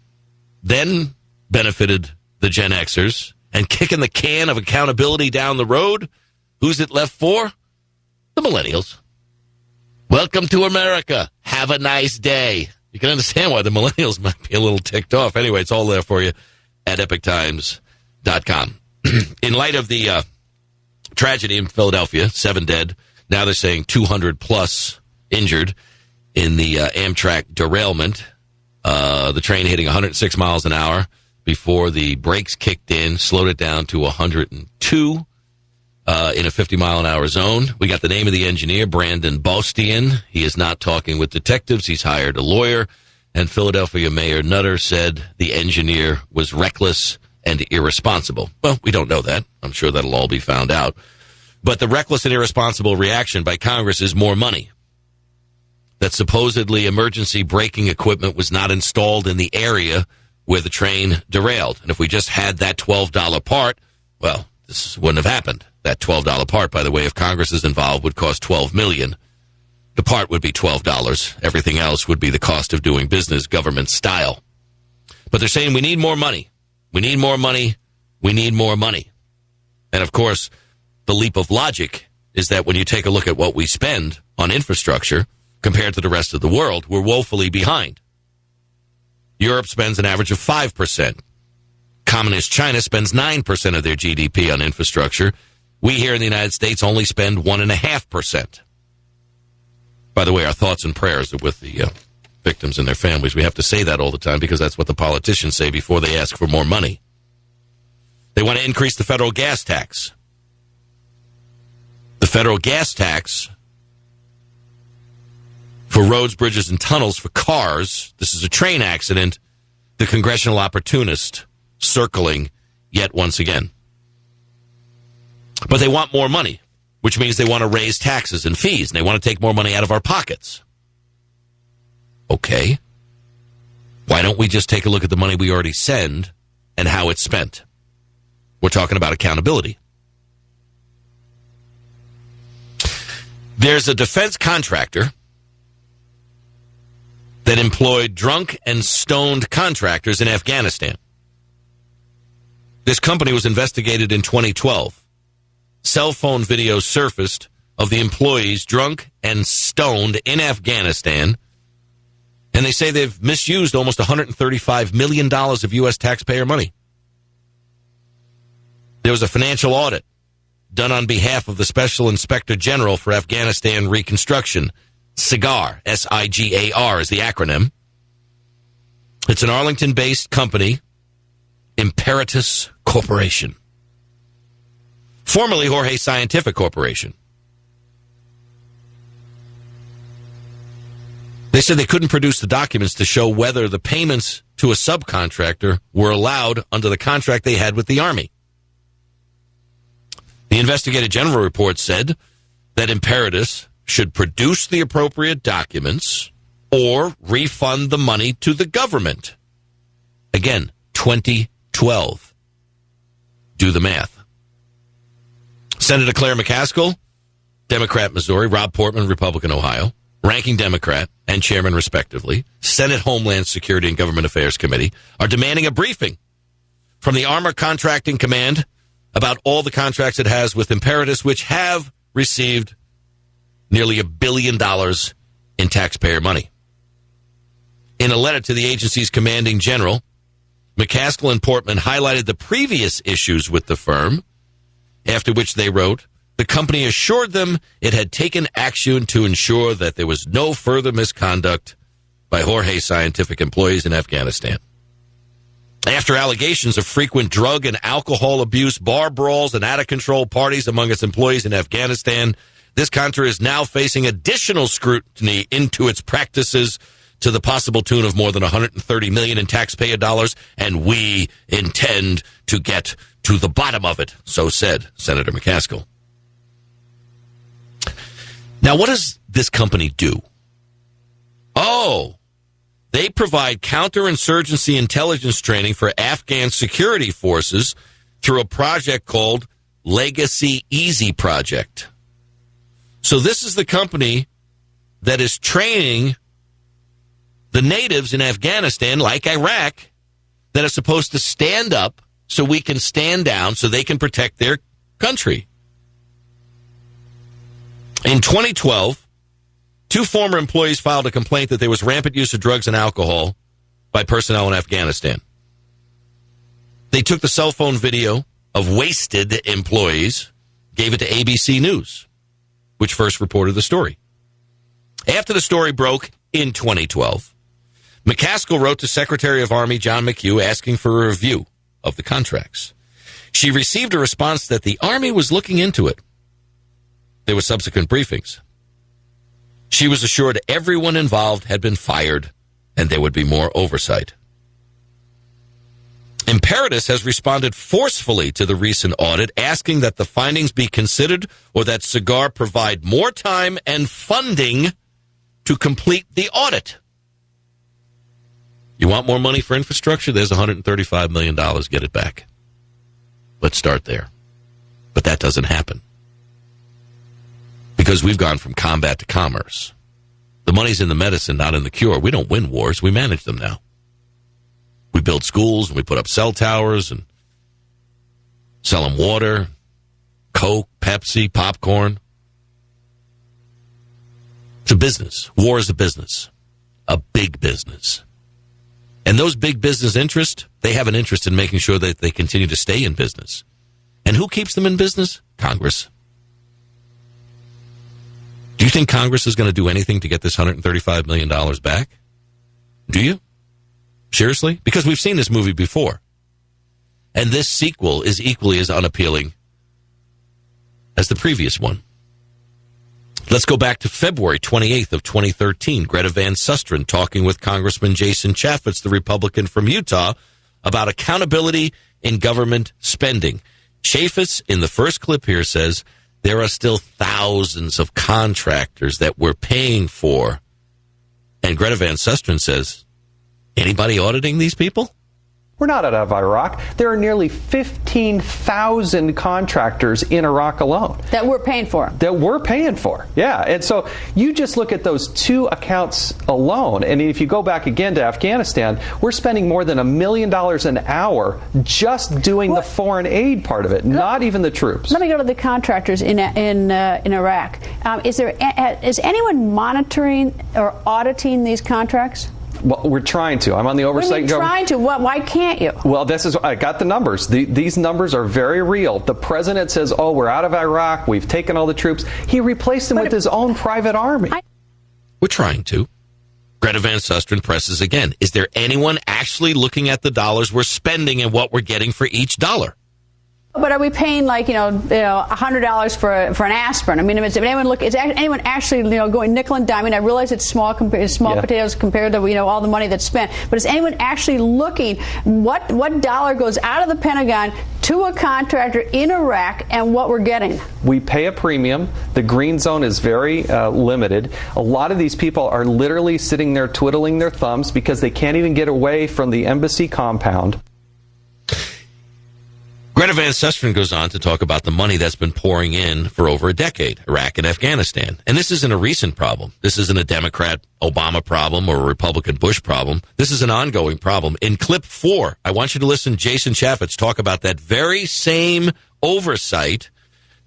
then benefited the Gen Xers, and kicking the can of accountability down the road, who's it left for? The millennials. Welcome to America. Have a nice day. You can understand why the millennials might be a little ticked off. Anyway, it's all there for you at epictimes.com. In light of the tragedy in Philadelphia, 7 dead. Now they're saying 200 plus injured in the Amtrak derailment. The train hitting 106 miles an hour before the brakes kicked in, slowed it down to 102 in a 50-mile-an-hour zone. We got the name of the engineer, Brandon Bostian. He is not talking with detectives. He's hired a lawyer. And Philadelphia Mayor Nutter said the engineer was reckless and irresponsible. Well, we don't know that. I'm sure that'll all be found out. But the reckless and irresponsible reaction by Congress is more money. That supposedly emergency braking equipment was not installed in the area where the train derailed. And if we just had that $12 part, well, this wouldn't have happened. That $12 part, by the way, if Congress is involved, would cost $12 million. The part would be $12. Everything else would be the cost of doing business government style. But they're saying we need more money. We need more money. We need more money. And, of course, the leap of logic is that when you take a look at what we spend on infrastructure compared to the rest of the world, we're woefully behind. Europe spends an average of 5%. Communist China spends 9% of their GDP on infrastructure. We here in the United States only spend 1.5%. By the way, our thoughts and prayers are with the victims and their families. We have to say that all the time because that's what the politicians say before they ask for more money. They want to increase the federal gas tax. The federal gas tax for roads, bridges, and tunnels for cars. This is a train accident. The congressional opportunist circling yet once again. But they want more money, which means they want to raise taxes and fees, and they want to take more money out of our pockets. Okay. Why don't we just take a look at the money we already send and how it's spent? We're talking about accountability. There's a defense contractor that employed drunk and stoned contractors in Afghanistan. This company was investigated in 2012. Cell phone videos surfaced of the employees drunk and stoned in Afghanistan, and they say they've misused almost $135 million of U.S. taxpayer money. There was a financial audit done on behalf of the Special Inspector General for Afghanistan Reconstruction. SIGAR, S-I-G-A-R is the acronym. It's an Arlington-based company, Imperatus Corporation. Formerly Jorge Scientific Corporation. They said they couldn't produce the documents to show whether the payments to a subcontractor were allowed under the contract they had with the Army. The investigative general report said that Imperatus should produce the appropriate documents or refund the money to the government. Again, 2012. Do the math. Senator Claire McCaskill, Democrat, Missouri, Rob Portman, Republican, Ohio, ranking Democrat and chairman, respectively, Senate Homeland Security and Government Affairs Committee, are demanding a briefing from the Armor Contracting Command about all the contracts it has with Imperatus, which have received nearly $1 billion in taxpayer money. In a letter to the agency's commanding general, McCaskill and Portman highlighted the previous issues with the firm, after which they wrote, the company assured them it had taken action to ensure that there was no further misconduct by Jorge Scientific employees in Afghanistan. After allegations of frequent drug and alcohol abuse, bar brawls, and out-of-control parties among its employees in Afghanistan, this contractor is now facing additional scrutiny into its practices to the possible tune of more than $130 million in taxpayer dollars, and we intend to get to the bottom of it, so said Senator McCaskill. Now, what does this company do? Oh, they provide counterinsurgency intelligence training for Afghan security forces through a project called Legacy Easy Project. So this is the company that is training the natives in Afghanistan, like Iraq, that are supposed to stand up so we can stand down so they can protect their country. In 2012, 2 former employees filed a complaint that there was rampant use of drugs and alcohol by personnel in Afghanistan. They took the cell phone video of wasted employees, gave it to ABC News, which first reported the story. After the story broke in 2012, McCaskill wrote to Secretary of Army John McHugh asking for a review of the contracts. She received a response that the Army was looking into it. There were subsequent briefings. She was assured everyone involved had been fired and there would be more oversight. Imperatus has responded forcefully to the recent audit, asking that the findings be considered or that Cigar provide more time and funding to complete the audit. You want more money for infrastructure? There's $135 million. Get it back. Let's start there. But that doesn't happen. Because we've gone from combat to commerce. The money's in the medicine, not in the cure. We don't win wars. We manage them now. We build schools, and we put up cell towers, and sell them water, Coke, Pepsi, popcorn. It's a business. War is a business. A big business. And those big business interests, they have an interest in making sure that they continue to stay in business. And who keeps them in business? Congress. Do you think Congress is going to do anything to get this $135 million back? Do you? Seriously? Because we've seen this movie before. And this sequel is equally as unappealing as the previous one. Let's go back to February 28th of 2013. Greta Van Susteren talking with Congressman Jason Chaffetz, the Republican from Utah, about accountability in government spending. Chaffetz, in the first clip here, says there are still thousands of contractors that we're paying for. And Greta Van Susteren says, anybody auditing these people? We're not out of Iraq. There are nearly 15,000 contractors in Iraq alone. That we're paying for. That we're paying for, yeah. And so you just look at those two accounts alone, and if you go back again to Afghanistan, we're spending more than $1 million an hour just doing the foreign aid part of it, not even the troops. Let me go to the contractors in Iraq. Is anyone monitoring or auditing these contracts? Well, we're trying to. I'm on the oversight. What are you trying to? Why can't you? Well, I got the numbers. These numbers are very real. The president says, oh, we're out of Iraq. We've taken all the troops. He replaced them with his own private army. We're trying to. Greta Van Susteren presses again. Is there anyone actually looking at the dollars we're spending and what we're getting for each dollar? But are we paying $100 for an aspirin? I mean, is anyone actually going nickel and diming? I realize it's small potatoes compared to all the money that's spent. But is anyone actually looking what dollar goes out of the Pentagon to a contractor in Iraq and what we're getting? We pay a premium. The green zone is very limited. A lot of these people are literally sitting there twiddling their thumbs because they can't even get away from the embassy compound. Greta Van Susteren goes on to talk about the money that's been pouring in for over a decade, Iraq and Afghanistan. And this isn't a recent problem. This isn't a Democrat Obama problem or a Republican Bush problem. This is an ongoing problem. In clip 4, I want you to listen to Jason Chaffetz talk about that very same oversight,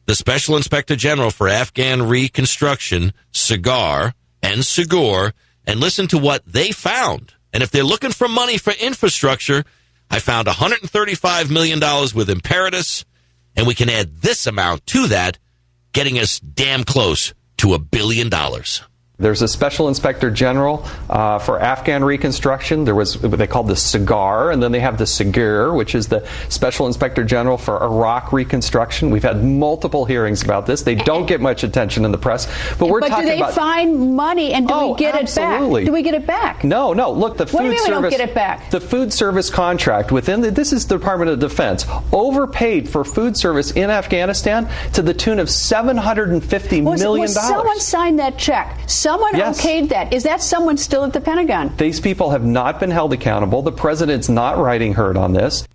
the Special Inspector General for Afghan Reconstruction, Cigar and Segur, and listen to what they found. And if they're looking for money for infrastructure, I found $135 million with Imperatus, and we can add this amount to that, getting us damn close to $1 billion. There's a Special Inspector General for Afghan Reconstruction. There was what they called the Cigar, and then they have the Segur, which is the Special Inspector General for Iraq Reconstruction. We've had multiple hearings about this. They don't get much attention in the press, but we're talking about... But do they find money, and do we get absolutely. it back? Do we get it back? No. Look, the food what do you mean service... we don't get it back? The food service contract this is the Department of Defense, overpaid for food service in Afghanistan to the tune of $750 million. Someone signed that check. Someone okayed that. Is that someone still at the Pentagon? These people have not been held accountable. The president's not riding herd on this.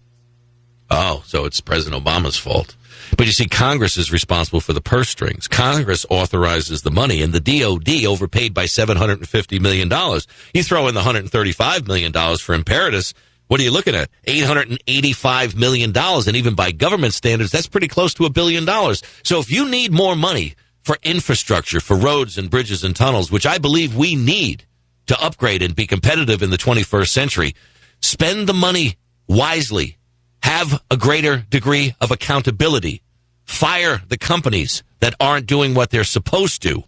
Oh, so it's President Obama's fault. But you see, Congress is responsible for the purse strings. Congress authorizes the money, and the DOD overpaid by $750 million. You throw in the $135 million for Imperatus, what are you looking at? $885 million. And even by government standards, that's pretty close to $1 billion. So if you need more money for infrastructure, for roads and bridges and tunnels, which I believe we need to upgrade and be competitive in the 21st century, spend the money wisely. Have a greater degree of accountability. Fire the companies that aren't doing what they're supposed to.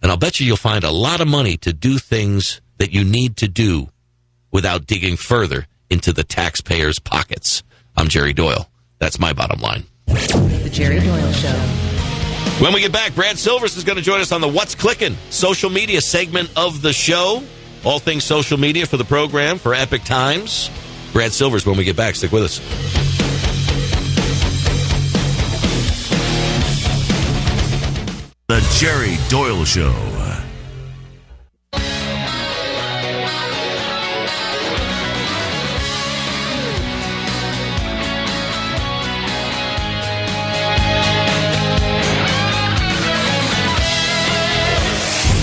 And I'll bet you'll find a lot of money to do things that you need to do without digging further into the taxpayers' pockets. I'm Jerry Doyle. That's my bottom line. The Jerry Doyle Show. When we get back, Brad Silvers is going to join us on the What's Clickin' social media segment of the show. All things social media for the program for Epic Times. Brad Silvers when we get back. Stick with us. The Jerry Doyle Show.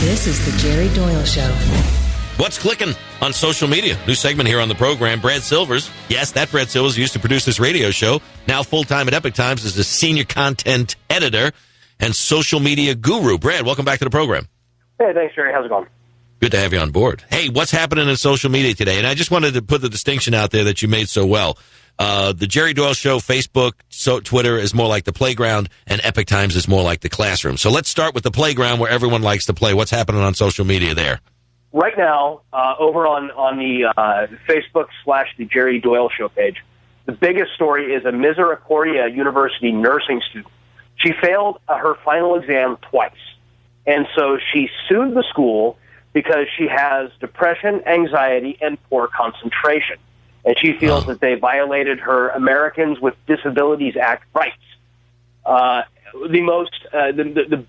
This is the Jerry Doyle Show. What's clicking on social media? New segment here on the program. Brad Silvers. Yes, that Brad Silvers used to produce this radio show. Now full-time at Epic Times as a senior content editor and social media guru. Brad, welcome back to the program. Hey, thanks, Jerry. How's it going? Good to have you on board. Hey, what's happening in social media today? And I just wanted to put the distinction out there that you made so well. The Jerry Doyle Show, Facebook, Twitter is more like the playground, and Epic Times is more like the classroom. So let's start with the playground where everyone likes to play. What's happening on social media there? Right now, over on the Facebook / the Jerry Doyle Show page, the biggest story is a Misericordia University nursing student. She failed her final exam twice, and so she sued the school because she has depression, anxiety, and poor concentration. And she feels that they violated her Americans with Disabilities Act rights. The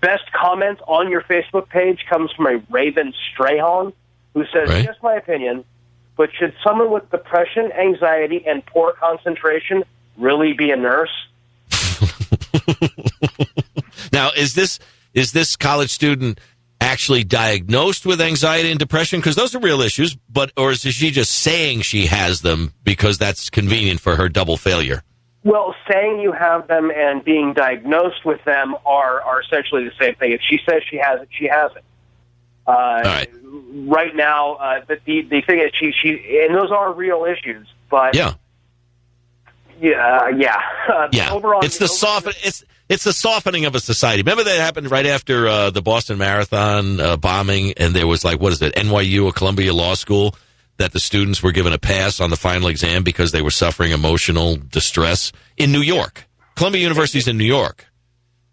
best comment on your Facebook page comes from a Raven Strahan, who says, right. Just my opinion, but should someone with depression, anxiety, and poor concentration really be a nurse? Now, is this college student actually diagnosed with anxiety and depression? Because those are real issues, or is she just saying she has them because that's convenient for her double failure? Well, saying you have them and being diagnosed with them are essentially the same thing. If she says she has it, she has it. Right. Right now, the thing is, she and those are real issues, but yeah. Overall, it's the softening of a society. Remember that happened right after the Boston Marathon bombing, and there was NYU or Columbia Law School, that the students were given a pass on the final exam because they were suffering emotional distress in New York. Columbia University's in New York.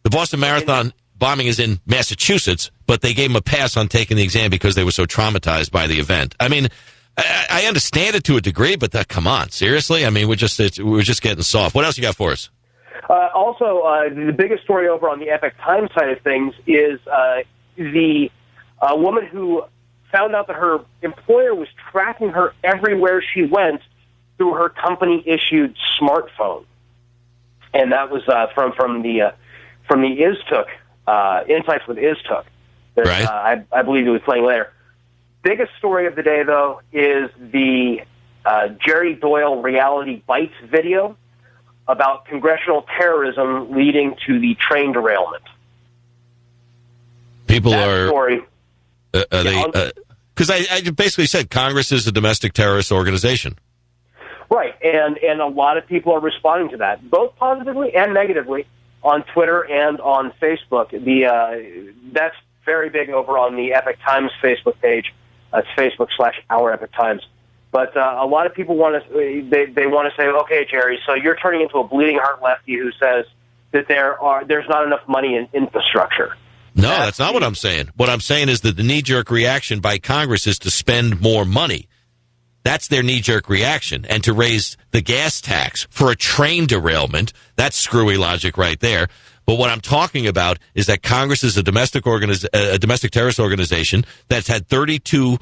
The Boston Marathon bombing is in Massachusetts, but they gave them a pass on taking the exam because they were so traumatized by the event. I mean, I understand it to a degree, but come on, seriously? I mean, we're just getting soft. What else you got for us? Also, the biggest story over on the Epic Times side of things is the woman who found out that her employer was tracking her everywhere she went through her company-issued smartphone, and that was from the IzTook Insights with IzTook. That, right. I believe you'll be playing later. Biggest story of the day, though, is the Jerry Doyle Reality Bites video about congressional terrorism leading to the train derailment. People that story. Because I basically said Congress is a domestic terrorist organization. Right, and a lot of people are responding to that, both positively and negatively, on Twitter and on Facebook. That's very big over on the Epic Times Facebook page. It's Facebook / Our Epic Times. But a lot of people want to they want to say, okay, Jerry, so you're turning into a bleeding heart lefty who says that there's not enough money in infrastructure. No, that's not what I'm saying. What I'm saying is that the knee-jerk reaction by Congress is to spend more money. That's their knee-jerk reaction. And to raise the gas tax for a train derailment, that's screwy logic right there. But what I'm talking about is that Congress is a domestic terrorist organization that's had 32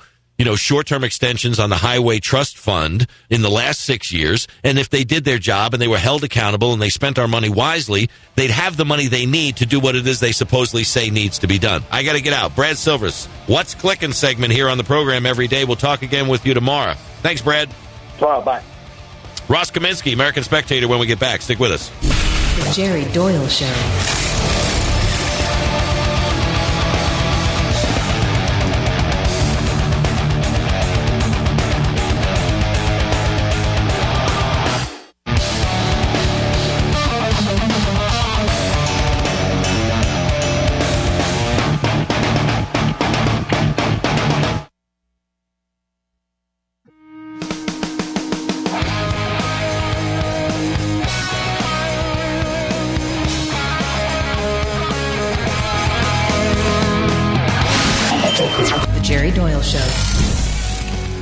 short-term extensions on the Highway Trust Fund in the last 6 years. And if they did their job and they were held accountable and they spent our money wisely, they'd have the money they need to do what it is they supposedly say needs to be done. I got to get out. Brad Silvers, What's Clicking segment here on the program every day. We'll talk again with you tomorrow. Thanks, Brad. Tomorrow, bye. Ross Kaminsky, American Spectator, when we get back. Stick with us. The Jerry Doyle Show.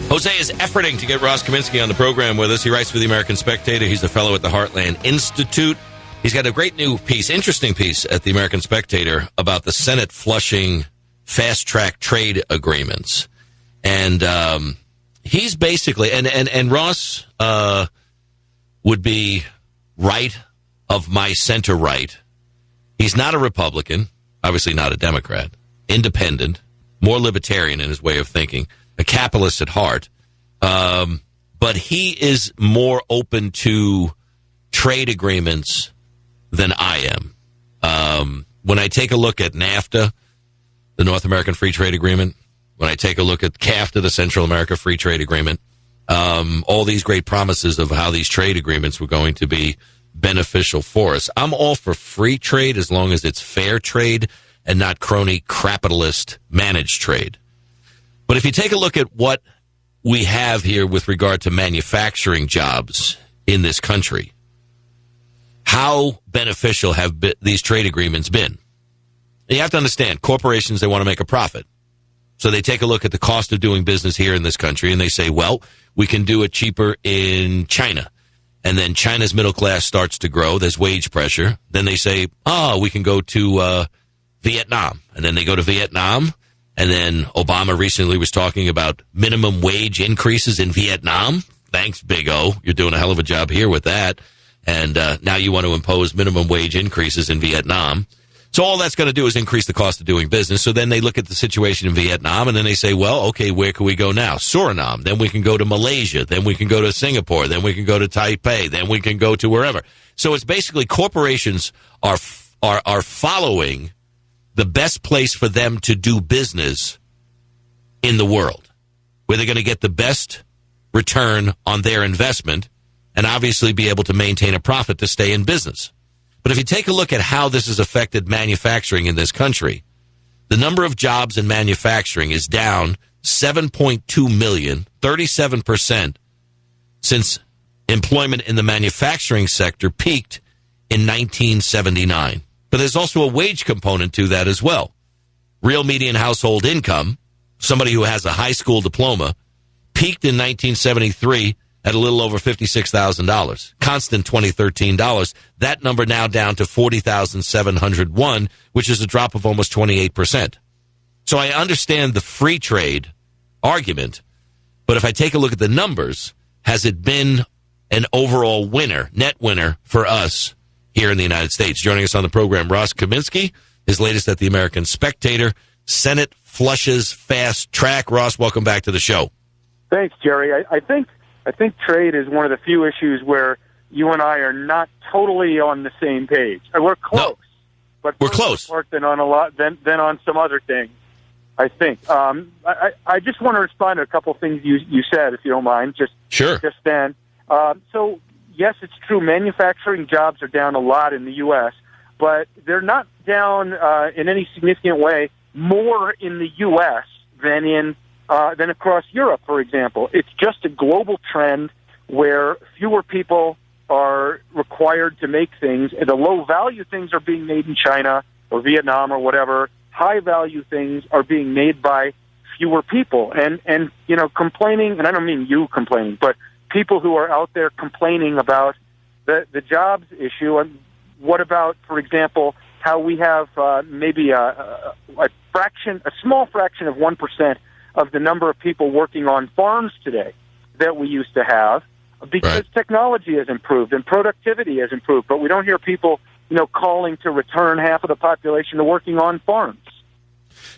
Jose is efforting to get Ross Kaminsky on the program with us. He writes for the American Spectator. He's a fellow at the Heartland Institute. He's got a great new piece, interesting piece at the American Spectator about the Senate flushing fast-track trade agreements. And he's basically, and Ross would be right of my center right. He's not a Republican, obviously not a Democrat, independent, more libertarian in his way of thinking, a capitalist at heart. But he is more open to trade agreements than I am. When I take a look at NAFTA, the North American Free Trade Agreement, when I take a look at CAFTA, the Central America Free Trade Agreement, all these great promises of how these trade agreements were going to be beneficial for us. I'm all for free trade as long as it's fair trade and not crony capitalist managed trade. But if you take a look at what we have here with regard to manufacturing jobs in this country, how beneficial have these trade agreements been? You have to understand, corporations, they want to make a profit. So they take a look at the cost of doing business here in this country, and they say, well, we can do it cheaper in China. And then China's middle class starts to grow. There's wage pressure. Then they say, we can go to Vietnam. And then they go to Vietnam. And then Obama recently was talking about minimum wage increases in Vietnam. Thanks, Big O. You're doing a hell of a job here with that. And now you want to impose minimum wage increases in Vietnam. So all that's going to do is increase the cost of doing business. So then they look at the situation in Vietnam, and then they say, well, okay, where can we go now? Suriname. Then we can go to Malaysia. Then we can go to Singapore. Then we can go to Taipei. Then we can go to wherever. So it's basically corporations are following the best place for them to do business in the world, where they're going to get the best return on their investment and obviously be able to maintain a profit to stay in business. But if you take a look at how this has affected manufacturing in this country, the number of jobs in manufacturing is down 7.2 million, 37%, since employment in the manufacturing sector peaked in 1979. But there's also a wage component to that as well. Real median household income, somebody who has a high school diploma, peaked in 1973 at a little over $56,000. Constant 2013 dollars. That number now down to $40,701, which is a drop of almost 28%. So I understand the free trade argument, but if I take a look at the numbers, has it been an overall winner, net winner for us here in the United States? Joining us on the program, Ross Kaminsky, his latest at the American Spectator, Senate flushes fast track. Ross, welcome back to the show. Thanks, Jerry. I think trade is one of the few issues where you and I are not totally on the same page. We're close, but we're close than on a lot than on some other things. I think. I just want to respond to a couple of things you said, if you don't mind. Sure. Just then. So yes, it's true. Manufacturing jobs are down a lot in the U.S., but they're not down in any significant way more in the U.S. than across Europe, for example. It's just a global trend where fewer people are required to make things. The low-value things are being made in China or Vietnam or whatever. High-value things are being made by fewer people. And complaining, and I don't mean you complaining, but people who are out there complaining about the jobs issue. And what about, for example, how we have maybe a small fraction of 1% of the number of people working on farms today that we used to have, because technology has improved and productivity has improved, but we don't hear people, calling to return half of the population to working on farms.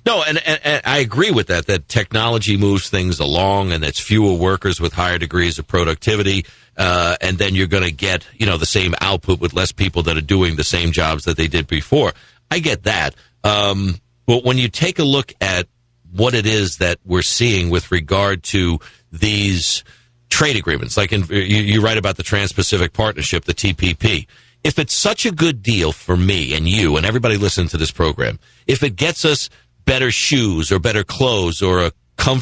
No, and I agree with that technology moves things along, and it's fewer workers with higher degrees of productivity, and then you're going to get, the same output with less people that are doing the same jobs that they did before. I get that. But when you take a look at what it is that we're seeing with regard to these trade agreements, like you write about the Trans-Pacific Partnership, the TPP. If it's such a good deal for me and you and everybody listening to this program, if it gets us better shoes or better clothes or a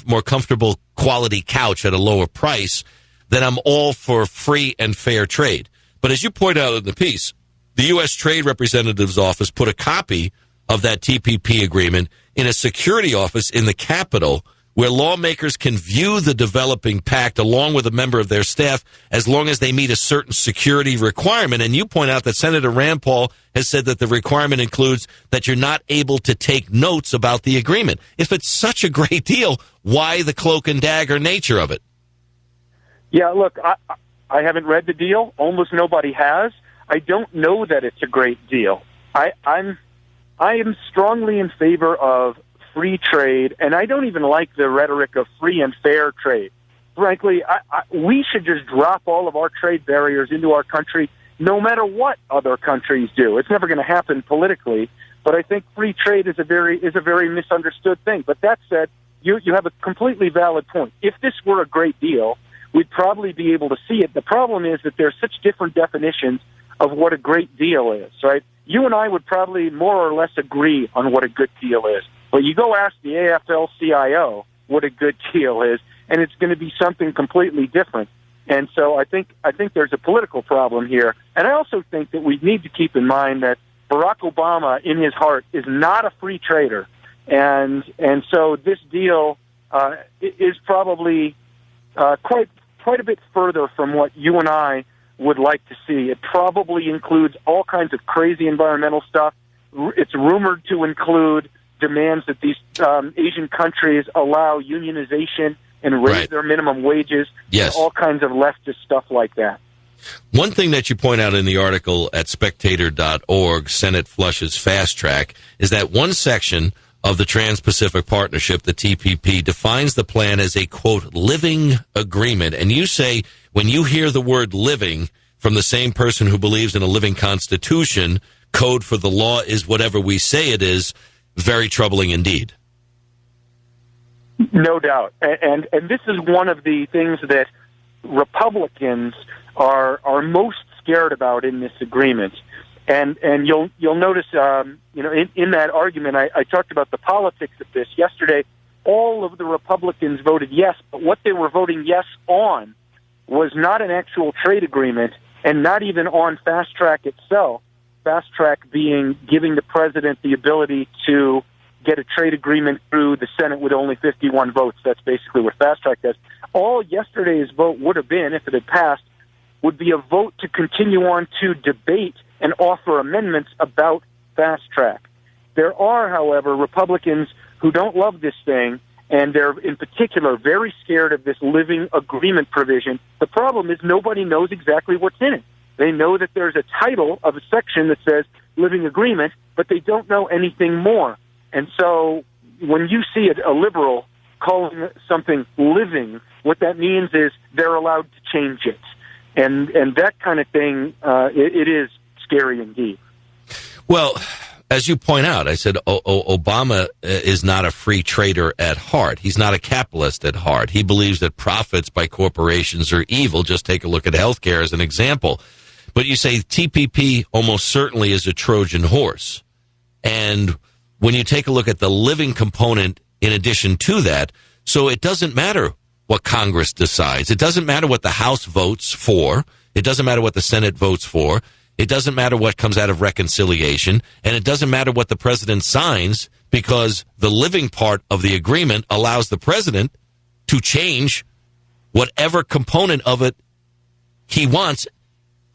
more comfortable quality couch at a lower price, then I'm all for free and fair trade. But as you point out in the piece, the U.S. Trade Representative's Office put a copy of that TPP agreement in a security office in the Capitol where lawmakers can view the developing pact along with a member of their staff as long as they meet a certain security requirement. And you point out that Senator Rand Paul has said that the requirement includes that you're not able to take notes about the agreement. If it's such a great deal, why the cloak and dagger nature of it? Yeah, look, I haven't read the deal. Almost nobody has. I don't know that it's a great deal. I am strongly in favor of free trade, and I don't even like the rhetoric of free and fair trade. Frankly, we should just drop all of our trade barriers into our country, no matter what other countries do. It's never going to happen politically, but I think free trade is a very misunderstood thing. But that said, you have a completely valid point. If this were a great deal, we'd probably be able to see it. The problem is that there's such different definitions of what a great deal is, right? You and I would probably more or less agree on what a good deal is. But you go ask the AFL-CIO what a good deal is, and it's going to be something completely different. And so I think there's a political problem here. And I also think that we need to keep in mind that Barack Obama, in his heart, is not a free trader. And so this deal is probably quite a bit further from what you and I would like to see. It probably includes all kinds of crazy environmental stuff. It's rumored to include demands that these Asian countries allow unionization and raise their minimum wages. Yes. All kinds of leftist stuff like that. One thing that you point out in the article at spectator.org, Senate Flushes Fast Track, is that one section of the Trans-Pacific Partnership, the TPP, defines the plan as a, quote, living agreement. And you say when you hear the word living from the same person who believes in a living constitution, code for the law is whatever we say it is, very troubling indeed. No doubt. And this is one of the things that Republicans are most scared about in this agreement. And you'll notice, in that argument, I talked about the politics of this. Yesterday, all of the Republicans voted yes, but what they were voting yes on was not an actual trade agreement and not even on Fast Track itself. Fast Track being giving the president the ability to get a trade agreement through the Senate with only 51 votes. That's basically what Fast Track does. All yesterday's vote would have been, if it had passed, would be a vote to continue on to debate and offer amendments about Fast Track. There are, however, Republicans who don't love this thing, and they're in particular very scared of this living agreement provision. The problem is nobody knows exactly what's in it. They know that there's a title of a section that says living agreement, but they don't know anything more. And so when you see a liberal calling something living, what that means is they're allowed to change it. And that kind of thing, it is scary indeed. Well, as you point out, I said Obama is not a free trader at heart. He's not a capitalist at heart. He believes that profits by corporations are evil. Just take a look at healthcare as an example. But you say TPP almost certainly is a Trojan horse. And when you take a look at the living component in addition to that, so it doesn't matter what Congress decides. It doesn't matter what the House votes for. It doesn't matter what the Senate votes for. It doesn't matter what comes out of reconciliation. And it doesn't matter what the president signs, because the living part of the agreement allows the president to change whatever component of it he wants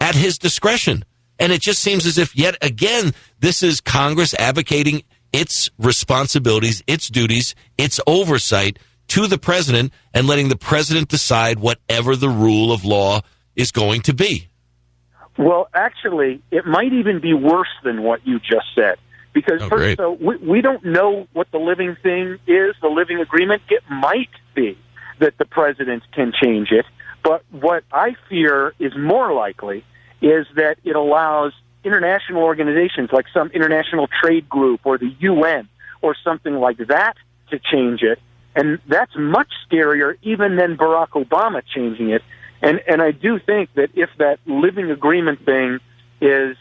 at his discretion. And it just seems as if, yet again, this is Congress advocating its responsibilities, its duties, its oversight to the president, and letting the president decide whatever the rule of law is going to be. Well, actually, it might even be worse than what you just said. Because first, so we don't know what the living thing is, the living agreement. It might be that the president can change it. But what I fear is more likely is that it allows international organizations like some international trade group or the UN or something like that to change it. And that's much scarier even than Barack Obama changing it. And I do think that if that living agreement thing is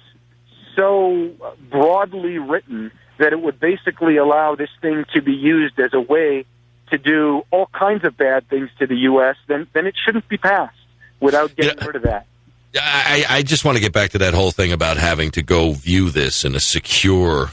so broadly written that it would basically allow this thing to be used as a way to do all kinds of bad things to the U.S., then it shouldn't be passed without getting rid of that. I just want to get back to that whole thing about having to go view this in a secure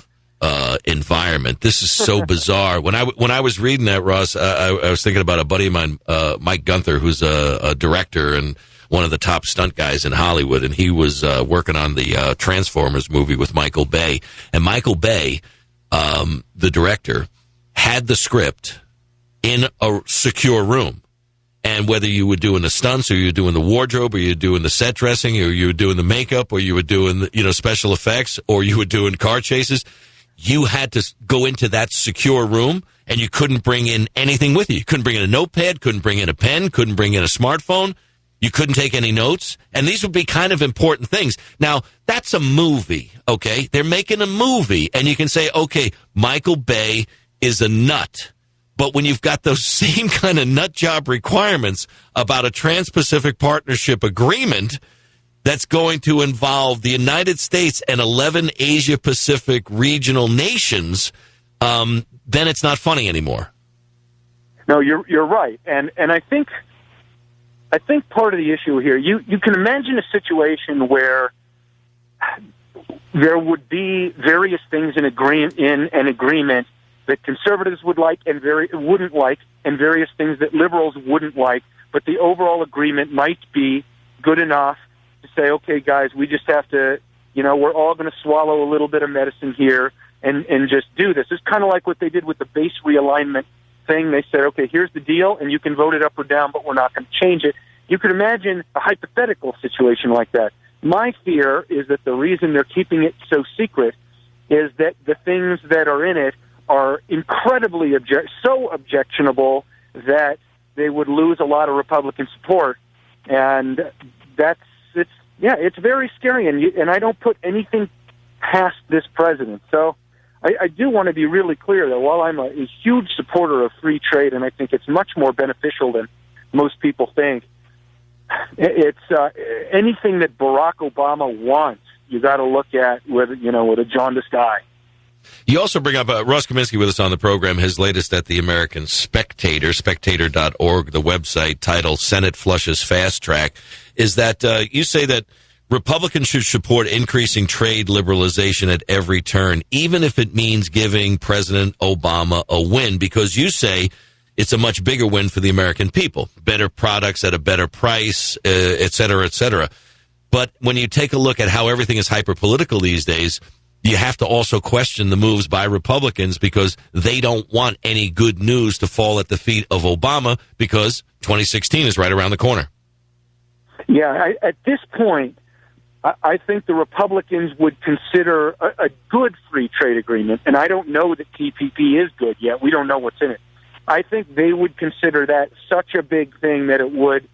environment. This is so bizarre. When I was reading that, Ross, I was thinking about a buddy of mine, Mike Gunther, who's a director and one of the top stunt guys in Hollywood, and he was working on the Transformers movie with Michael Bay. And Michael Bay, the director, had the script in a secure room. And whether you were doing the stunts, or you were doing the wardrobe, or you were doing the set dressing, or you were doing the makeup, or you were doing special effects, or you were doing car chases, you had to go into that secure room, and you couldn't bring in anything with you. You couldn't bring in a notepad, couldn't bring in a pen, couldn't bring in a smartphone. You couldn't take any notes. And these would be kind of important things. Now, that's a movie, okay? They're making a movie, and you can say, okay, Michael Bay is a nut. But when you've got those same kind of nut job requirements about a Trans-Pacific Partnership Agreement that's going to involve the United States and 11 Asia-Pacific regional nations, then it's not funny anymore. No, you're right. And I think part of the issue here, you can imagine a situation where there would be various things in an agreement that conservatives would like and wouldn't like, and various things that liberals wouldn't like, but the overall agreement might be good enough to say, okay, guys, we just have to, we're all going to swallow a little bit of medicine here and just do this. It's kind of like what they did with the base realignment thing. They said, okay, here's the deal, and you can vote it up or down, but we're not going to change it. You could imagine a hypothetical situation like that. My fear is that the reason they're keeping it so secret is that the things that are in it are incredibly so objectionable that they would lose a lot of Republican support, and it's very scary. And I don't put anything past this president. So I do want to be really clear that while I'm a huge supporter of free trade, and I think it's much more beneficial than most people think, it's anything that Barack Obama wants, you got to look at with a jaundiced eye. You also bring up Ross Kaminsky with us on the program, his latest at the American Spectator, spectator.org, the website, titled Senate Flushes Fast Track, is that you say that Republicans should support increasing trade liberalization at every turn, even if it means giving President Obama a win, because you say it's a much bigger win for the American people. Better products at a better price, et cetera, et cetera. But when you take a look at how everything is hyper-political these days, you have to also question the moves by Republicans because they don't want any good news to fall at the feet of Obama because 2016 is right around the corner. Yeah, at this point, I think the Republicans would consider a good free trade agreement, and I don't know that TPP is good yet. We don't know what's in it. I think they would consider that such a big thing that it would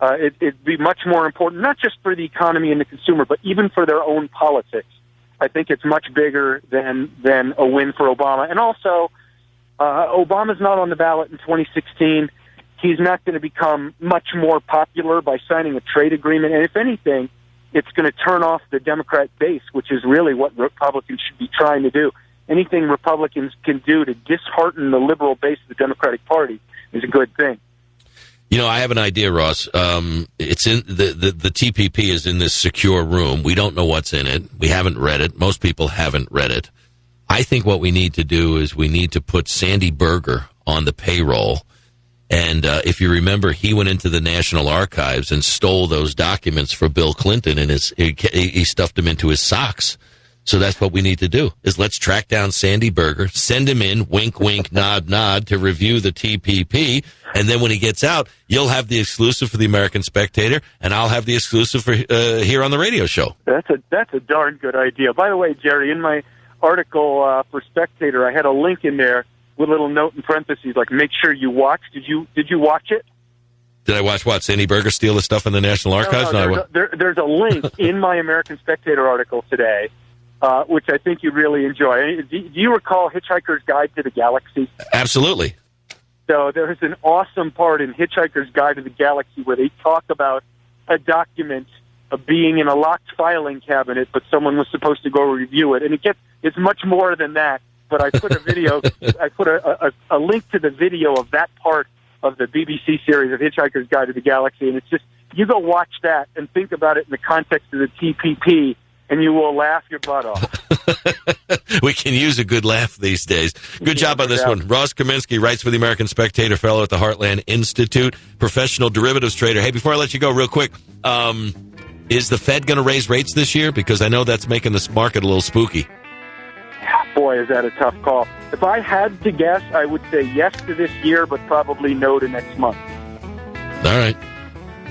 it'd be much more important, not just for the economy and the consumer, but even for their own politics. I think it's much bigger than a win for Obama. And also, Obama's not on the ballot in 2016. He's not going to become much more popular by signing a trade agreement. And if anything, it's going to turn off the Democrat base, which is really what Republicans should be trying to do. Anything Republicans can do to dishearten the liberal base of the Democratic Party is a good thing. I have an idea, Ross. It's in the TPP is in this secure room. We don't know what's in it. We haven't read it. Most people haven't read it. I think what we need to do is we need to put Sandy Berger on the payroll. And if you remember, he went into the National Archives and stole those documents for Bill Clinton, and he stuffed them into his socks. So that's what we need to do, is let's track down Sandy Berger, send him in, wink, wink, nod, nod, to review the TPP, and then when he gets out, you'll have the exclusive for the American Spectator, and I'll have the exclusive for here on the radio show. That's a darn good idea. By the way, Jerry, in my article for Spectator, I had a link in there with a little note in parentheses, like, make sure you watch. Did you watch it? Did I watch what? Sandy Berger steal the stuff in the National Archives? No, there's a link in my American Spectator article today, which I think you'd really enjoy. Do you recall Hitchhiker's Guide to the Galaxy? Absolutely. So there's an awesome part in Hitchhiker's Guide to the Galaxy where they talk about a document being in a locked filing cabinet, but someone was supposed to go review it. And it's much more than that. But I put a video, I put a link to the video of that part of the BBC series of Hitchhiker's Guide to the Galaxy, and it's just, you go watch that and think about it in the context of the TPP, and you will laugh your butt off. We can use a good laugh these days. Good job on this one. Ross Kaminsky writes for the American Spectator, fellow at the Heartland Institute, professional derivatives trader. Hey, before I let you go, real quick, is the Fed going to raise rates this year? Because I know that's making this market a little spooky. Boy, is that a tough call. If I had to guess, I would say yes to this year, but probably no to next month. All right.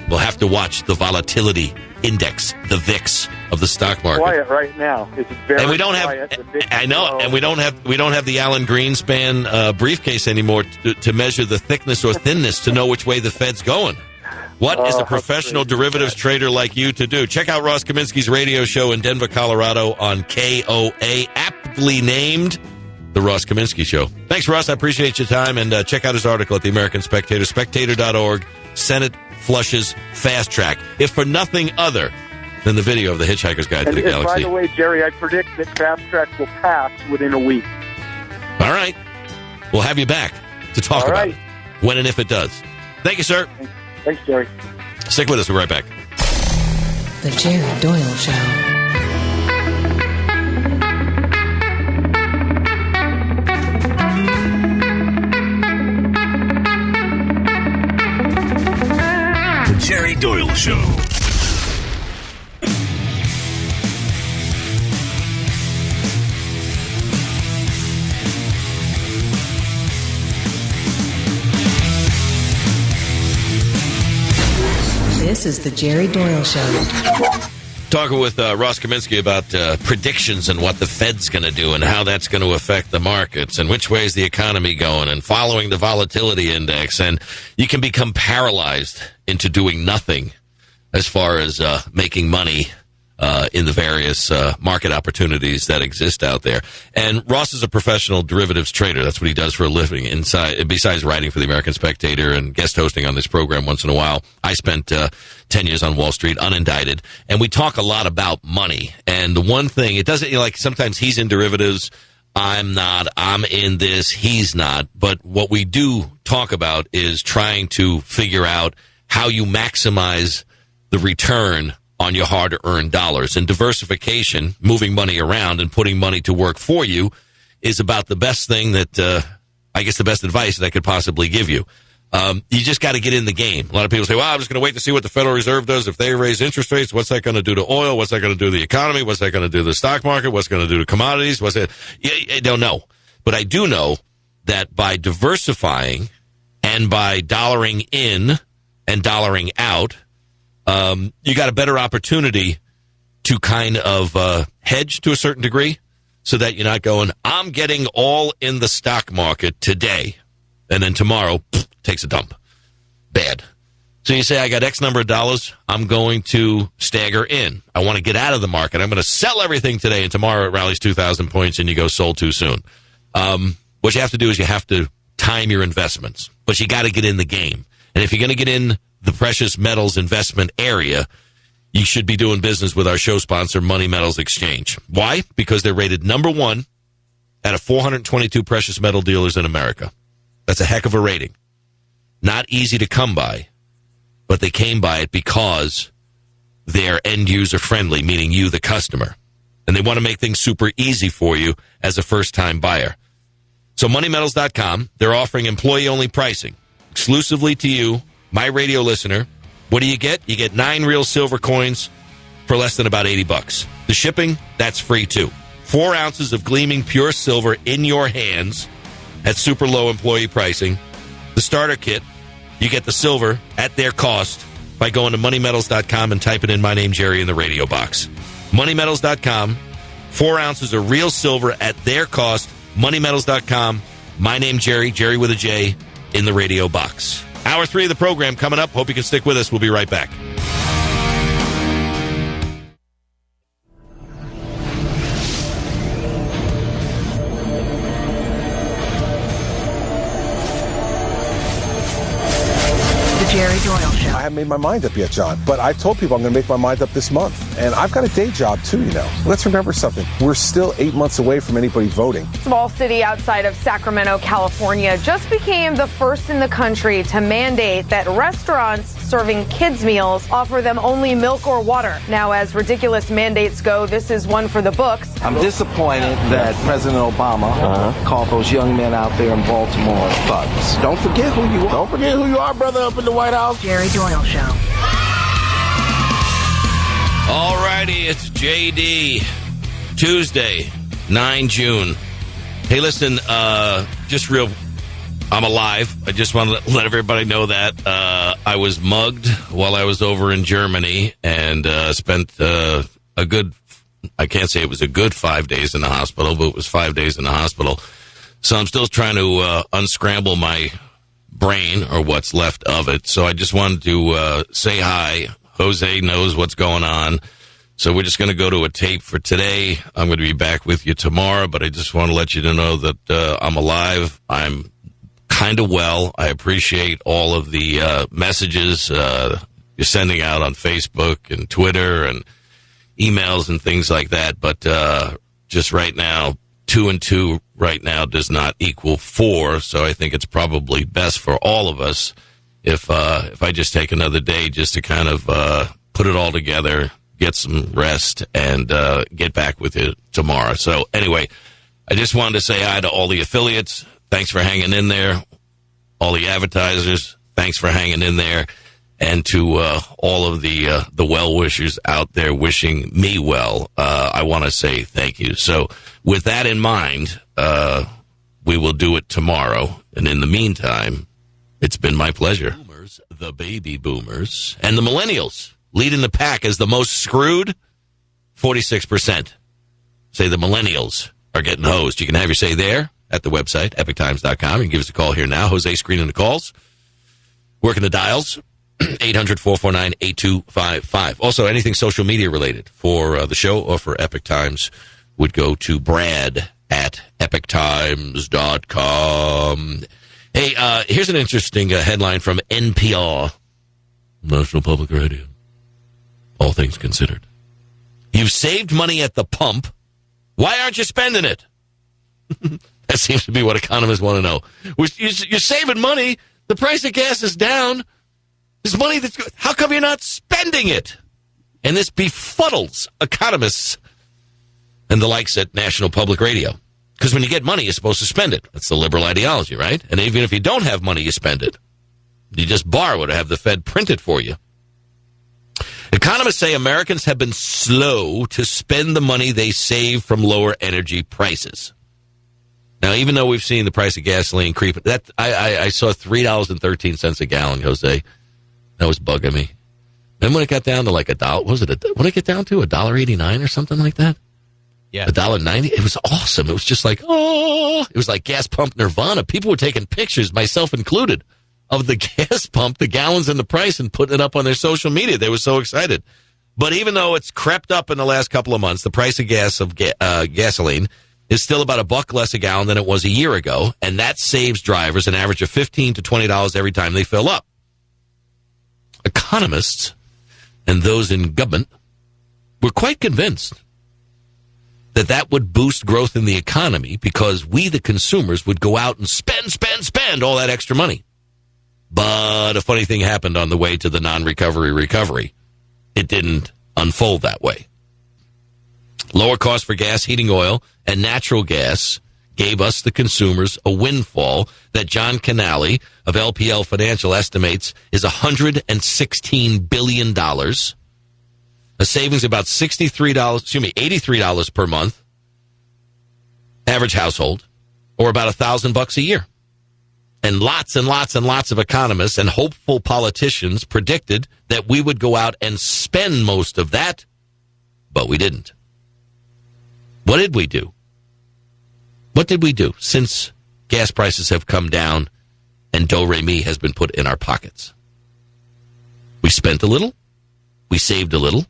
We'll have to watch the volatility index, the VIX of the stock market. Quiet right now. It's very and we don't quiet. have. I know, and we don't have the Alan Greenspan briefcase anymore to measure the thickness or thinness to know which way the Fed's going. What is a professional derivatives trader like you to do? Check out Ross Kaminsky's radio show in Denver, Colorado on KOA, aptly named The Ross Kaminsky Show. Thanks, Ross. I appreciate your time, and check out his article at the American Spectator, spectator.org, Senate flushes fast track, if for nothing other than the video of the Hitchhiker's Guide to the Galaxy. By the way, Jerry, I predict that fast track will pass within a week. All right. We'll have you back to talk about it, when and if it does. Thank you, sir. Thanks, Jerry. Stick with us. We'll be right back. The Jerry Doyle Show. Jerry Doyle Show. This is the Jerry Doyle Show. Talking with Ross Kaminsky about predictions and what the Fed's going to do and how that's going to affect the markets and which way is the economy going and following the volatility index. And you can become paralyzed into doing nothing as far as making money in the various market opportunities that exist out there. And Ross is a professional derivatives trader. That's what he does for a living. Besides writing for the American Spectator and guest hosting on this program once in a while, I spent 10 years on Wall Street, unindicted, and we talk a lot about money. And the one thing, it doesn't, like sometimes he's in derivatives, I'm not, I'm in this, he's not. But what we do talk about is trying to figure out how you maximize the return on your hard-earned dollars. And diversification, moving money around and putting money to work for you, is about the best thing that, I guess the best advice that I could possibly give you. You just got to get in the game. A lot of people say, well, I'm just going to wait to see what the Federal Reserve does. If they raise interest rates, what's that going to do to oil? What's that going to do to the economy? What's that going to do to the stock market? What's going to do to commodities? I don't know. But I do know that by diversifying and by dollaring in and dollaring out, you got a better opportunity to kind of hedge to a certain degree so that you're not going, I'm getting all in the stock market today, and then tomorrow takes a dump. Bad. So you say, I got X number of dollars, I'm going to stagger in. I want to get out of the market. I'm going to sell everything today, and tomorrow it rallies 2,000 points and you go sold too soon. What you have to do is you have to time your investments, but you got to get in the game. And if you're going to get in the precious metals investment area, you should be doing business with our show sponsor, Money Metals Exchange. Why? Because they're rated number one out of 422 precious metal dealers in America. That's a heck of a rating. Not easy to come by, but they came by it because they're end-user friendly, meaning you, the customer. And they want to make things super easy for you as a first-time buyer. So moneymetals.com, they're offering employee-only pricing exclusively to you, my radio listener. What do you get? You get 9 real silver coins for less than about $80. The shipping, that's free too. 4 ounces of gleaming pure silver in your hands at super low employee pricing. The starter kit, you get the silver at their cost by going to moneymetals.com and typing in my name, Jerry, in the radio box. Moneymetals.com, 4 ounces of real silver at their cost. Moneymetals.com, my name, Jerry, Jerry with a J, in the radio box. Hour 3 of the program coming up. Hope you can stick with us. We'll be right back. Jerry Doyle Show. I haven't made my mind up yet, John, but I told people I'm going to make my mind up this month. And I've got a day job, too, you know. Let's remember something. We're still 8 months away from anybody voting. Small city outside of Sacramento, California, just became the first in the country to mandate that restaurants serving kids meals offer them only milk or water. Now, as ridiculous mandates go, this is one for the books. I'm disappointed that President Obama called those young men out there in Baltimore thugs. Don't forget who you are. Don't forget who you are, brother, up in the White House. Jerry Doyle Show. All righty, it's JD. Tuesday, 9 June. Hey, listen, I'm alive. I just want to let everybody know that. I was mugged while I was over in Germany and spent a good, I can't say it was a good 5 days in the hospital, but it was 5 days in the hospital. So I'm still trying to unscramble my brain, or what's left of it. So I just wanted to say hi. Jose knows what's going on. So we're just going to go to a tape for today. I'm going to be back with you tomorrow, but I just want to let you know that I'm alive. I'm kind of well. I appreciate all of the messages you're sending out on Facebook and Twitter and emails and things like that. But just right now, 2 and 2 right now does not equal 4. So I think it's probably best for all of us if I just take another day just to kind of put it all together, get some rest, and get back with you tomorrow. So anyway, I just wanted to say hi to all the affiliates. Thanks for hanging in there. All the advertisers, thanks for hanging in there. And to all of the well-wishers out there wishing me well, I want to say thank you. So with that in mind, we will do it tomorrow. And in the meantime, it's been my pleasure. Boomers, the baby boomers, and the millennials leading the pack as the most screwed. 46% say the millennials are getting hosed. You can have your say there at the website, epictimes.com. You can give us a call here now. Jose screening the calls. Working the dials. 800-449-8255. Also, anything social media related for the show or for Epic Times would go to Brad at epictimes.com. Hey, here's an interesting headline from NPR, National Public Radio. All things considered. You've saved money at the pump. Why aren't you spending it? That seems to be what economists want to know. You're saving money. The price of gas is down. There's money that's good. How come you're not spending it? And this befuddles economists and the likes at National Public Radio. Because when you get money, you're supposed to spend it. That's the liberal ideology, right? And even if you don't have money, you spend it. You just borrow it or have the Fed print it for you. Economists say Americans have been slow to spend the money they save from lower energy prices. Now, even though we've seen the price of gasoline creep, I saw $3.13 a gallon, Jose. That was bugging me. Then when it got down to like $1, what did it get down to? $1.89 or something like that? Yeah. $1.90? It was awesome. It was just like, oh, it was like gas pump nirvana. People were taking pictures, myself included, of the gas pump, the gallons and the price, and putting it up on their social media. They were so excited. But even though it's crept up in the last couple of months, the price of gasoline is still about $1 less a gallon than it was a year ago, and that saves drivers an average of $15 to $20 every time they fill up. Economists and those in government were quite convinced that that would boost growth in the economy because we, the consumers, would go out and spend all that extra money. But a funny thing happened on the way to the non-recovery recovery. It didn't unfold that way. Lower cost for gas, heating oil, and natural gas gave us, the consumers, a windfall that John Canale of LPL Financial estimates is $116 billion. A savings of about $83 per month, average household, or about $1,000 a year. And lots and lots and lots of economists and hopeful politicians predicted that we would go out and spend most of that, but we didn't. What did we do? What did we do since gas prices have come down and do-re-mi has been put in our pockets? We spent a little, we saved a little,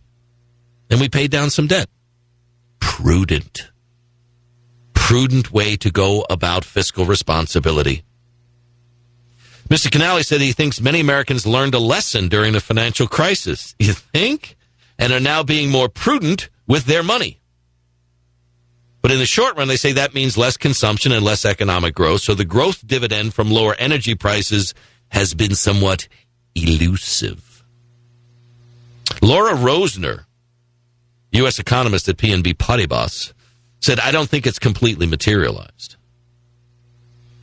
and we paid down some debt. Prudent way to go about fiscal responsibility. Mr. Canale said he thinks many Americans learned a lesson during the financial crisis. You think? And are now being more prudent with their money. But in the short run, they say that means less consumption and less economic growth. So the growth dividend from lower energy prices has been somewhat elusive. Laura Rosner, U.S. economist at PNB Paribas, said, I don't think it's completely materialized.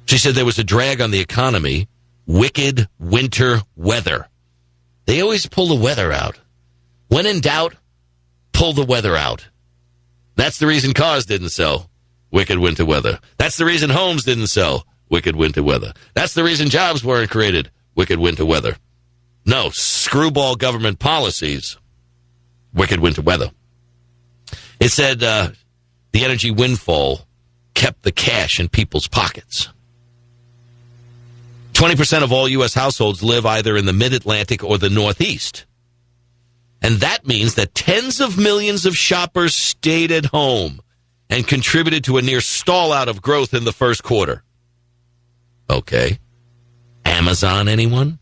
She said there was a drag on the economy, wicked winter weather. They always pull the weather out. When in doubt, pull the weather out. That's the reason cars didn't sell. Wicked winter weather. That's the reason homes didn't sell. Wicked winter weather. That's the reason jobs weren't created. Wicked winter weather. No, screwball government policies. Wicked winter weather. It said the energy windfall kept the cash in people's pockets. 20% of all U.S. households live either in the mid-Atlantic or the Northeast. And that means that tens of millions of shoppers stayed at home and contributed to a near stall-out of growth in the first quarter. Okay. Amazon, anyone?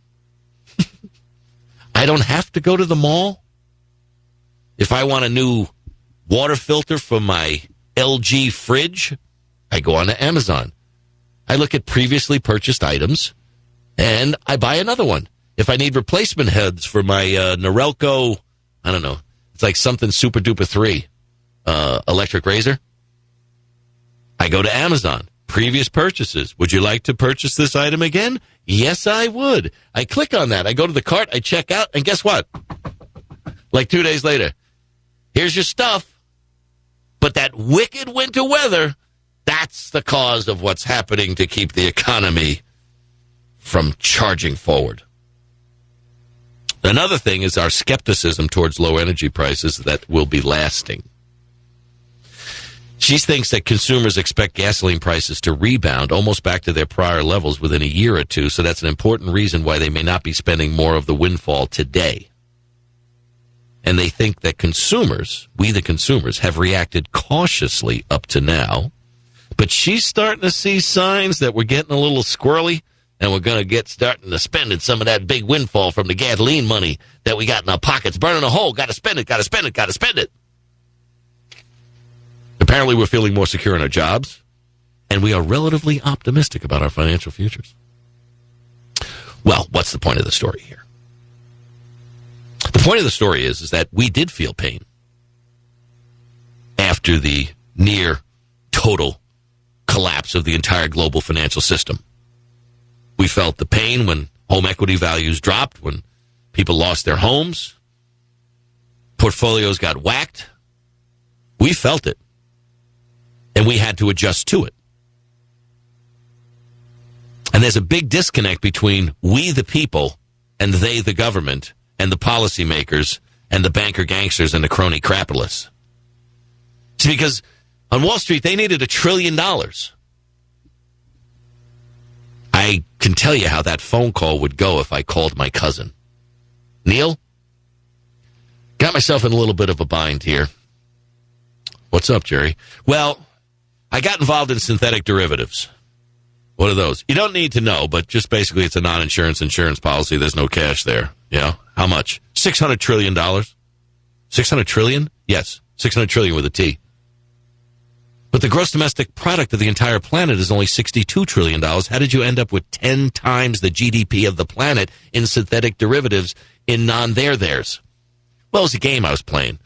I don't have to go to the mall. If I want a new water filter for my LG fridge, I go on to Amazon. I look at previously purchased items, and I buy another one. If I need replacement heads for my Norelco, I don't know, it's like something Super Duper 3 electric razor, I go to Amazon. Previous purchases. Would you like to purchase this item again? Yes, I would. I click on that. I go to the cart. I check out. And guess what? Like 2 days later, here's your stuff. But that wicked winter weather, that's the cause of what's happening to keep the economy from charging forward. Another thing is our skepticism towards low energy prices that will be lasting. She thinks that consumers expect gasoline prices to rebound almost back to their prior levels within a year or two, so that's an important reason why they may not be spending more of the windfall today. And they think that consumers, we the consumers, have reacted cautiously up to now, but she's starting to see signs that we're getting a little squirrely, and we're going to starting to spend some of that big windfall from the gasoline money that we got in our pockets, burning a hole. Got to spend it, got to spend it, got to spend it. Apparently, we're feeling more secure in our jobs, and we are relatively optimistic about our financial futures. Well, what's the point of the story here? The point of the story is that we did feel pain after the near total collapse of the entire global financial system. We felt the pain when home equity values dropped, when people lost their homes, portfolios got whacked. We felt it. And we had to adjust to it. And there's a big disconnect between we, the people, and they, the government, and the policymakers, and the banker gangsters, and the crony capitalists. See, because on Wall Street, they needed $1 trillion. I can tell you how that phone call would go if I called my cousin. Neil, got myself in a little bit of a bind here. What's up, Jerry? Well, I got involved in synthetic derivatives. What are those? You don't need to know, but just basically it's a non-insurance insurance policy. There's no cash there. Yeah. How much? $600 trillion. $600 trillion? Yes. $600 trillion with a T. But the gross domestic product of the entire planet is only $62 trillion. How did you end up with 10 times the GDP of the planet in synthetic derivatives in non-theirs? Well, it was a game I was playing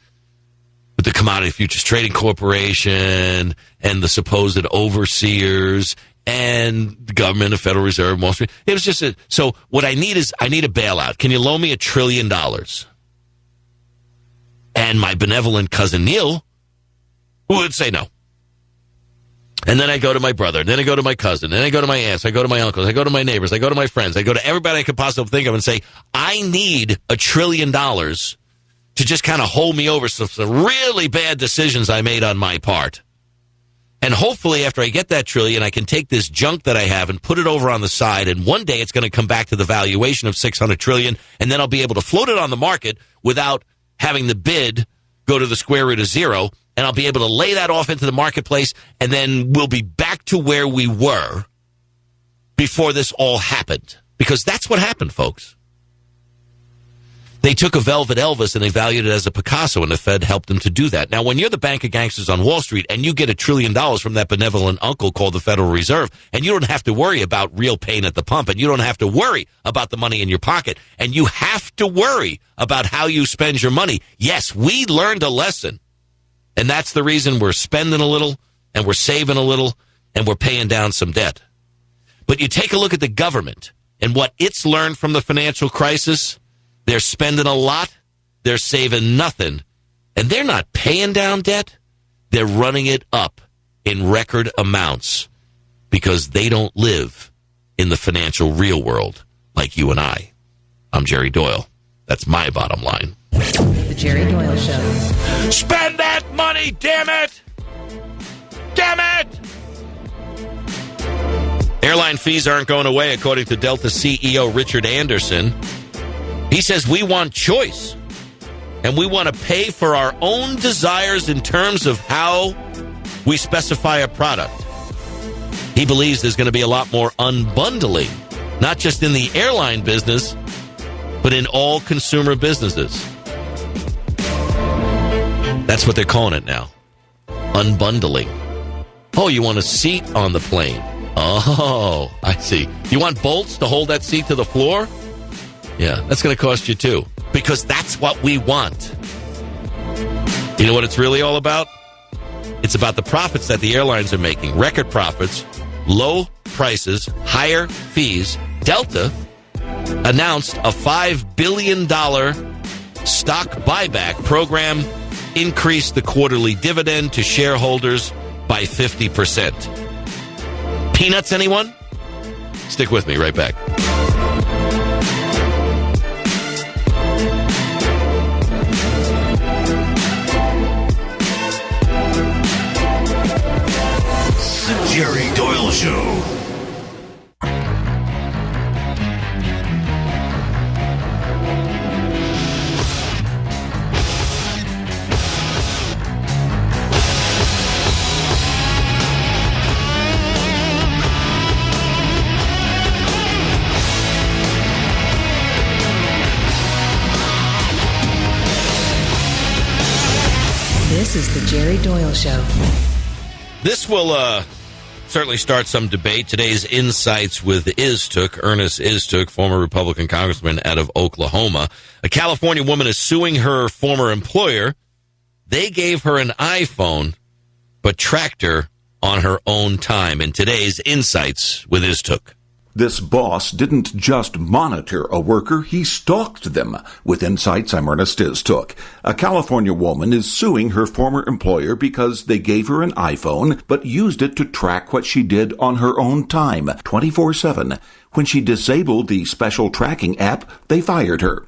with the Commodity Futures Trading Corporation and the supposed overseers and the government, the Federal Reserve, Wall Street. It was just so what I need is I need a bailout. Can you loan me $1 trillion? And my benevolent cousin Neil would say no. And then I go to my brother, and then I go to my cousin, and then I go to my aunts, I go to my uncles, I go to my neighbors, I go to my friends, I go to everybody I could possibly think of and say, I need $1 trillion to just kind of hold me over some really bad decisions I made on my part. And hopefully after I get that $1 trillion, I can take this junk that I have and put it over on the side, and one day it's going to come back to the valuation of $600 trillion, and then I'll be able to float it on the market without having the bid go to the square root of zero, and I'll be able to lay that off into the marketplace, and then we'll be back to where we were before this all happened. Because that's what happened, folks. They took a Velvet Elvis and they valued it as a Picasso, and the Fed helped them to do that. Now, when you're the bank of gangsters on Wall Street and you get $1 trillion from that benevolent uncle called the Federal Reserve, and you don't have to worry about real pain at the pump, and you don't have to worry about the money in your pocket, and you have to worry about how you spend your money, yes, we learned a lesson. And that's the reason we're spending a little, and we're saving a little, and we're paying down some debt. But you take a look at the government and what it's learned from the financial crisis. They're spending a lot, they're saving nothing, and they're not paying down debt. They're running it up in record amounts because they don't live in the financial real world like you and I. I'm Jerry Doyle. That's my bottom line. The Jerry Doyle Show. Spend that money, damn it! Damn it! Airline fees aren't going away, according to Delta CEO Richard Anderson. He says we want choice, and we want to pay for our own desires in terms of how we specify a product. He believes there's going to be a lot more unbundling, not just in the airline business, but in all consumer businesses. That's what they're calling it now. Unbundling. Oh, you want a seat on the plane? Oh, I see. You want bolts to hold that seat to the floor? Yeah, that's going to cost you too, because that's what we want. You know what it's really all about? It's about the profits that the airlines are making. Record profits, low prices, higher fees. Delta announced a $5 billion stock buyback program, increased the quarterly dividend to shareholders by 50%. Peanuts, anyone? Stick with me, right back. Jerry Doyle Show. This is the Jerry Doyle Show. This will certainly start some debate. Today's Insights with Iztuk, Ernest Iztuk, former Republican congressman out of Oklahoma. A California woman is suing her former employer. They gave her an iPhone, but tracked her on her own time. In today's Insights with Iztuk. This boss didn't just monitor a worker, he stalked them. With Insights, I'm Ernest Iztuk. A California woman is suing her former employer because they gave her an iPhone, but used it to track what she did on her own time, 24/7. When she disabled the special tracking app, they fired her.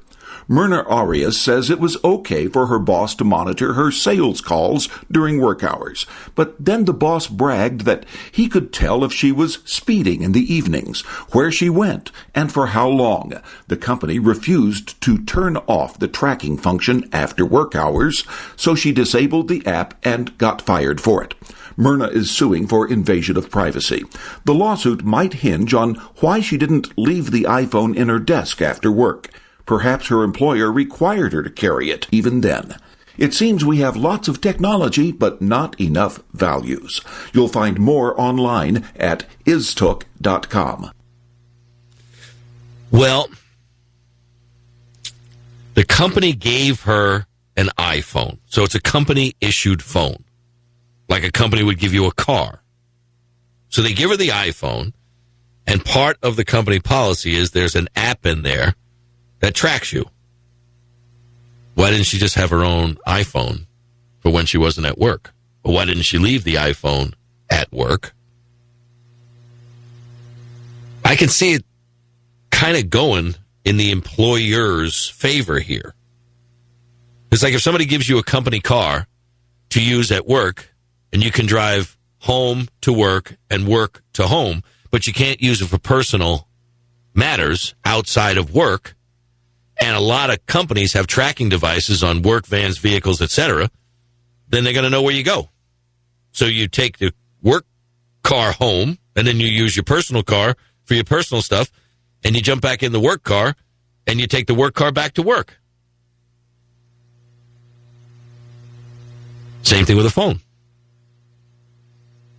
Myrna Arias says it was okay for her boss to monitor her sales calls during work hours. But then the boss bragged that he could tell if she was speeding in the evenings, where she went, and for how long. The company refused to turn off the tracking function after work hours, so she disabled the app and got fired for it. Myrna is suing for invasion of privacy. The lawsuit might hinge on why she didn't leave the iPhone in her desk after work. Perhaps her employer required her to carry it even then. It seems we have lots of technology, but not enough values. You'll find more online at iztuk.com. Well, the company gave her an iPhone. So it's a company-issued phone, like a company would give you a car. So they give her the iPhone, and part of the company policy is there's an app in there that tracks you. Why didn't she just have her own iPhone for when she wasn't at work? Or why didn't she leave the iPhone at work? I can see it kind of going in the employer's favor here. It's like if somebody gives you a company car to use at work, and you can drive home to work and work to home, but you can't use it for personal matters outside of work, and a lot of companies have tracking devices on work vans, vehicles, etc., then they're going to know where you go. So you take the work car home, and then you use your personal car for your personal stuff, and you jump back in the work car, and you take the work car back to work. Same thing with a phone.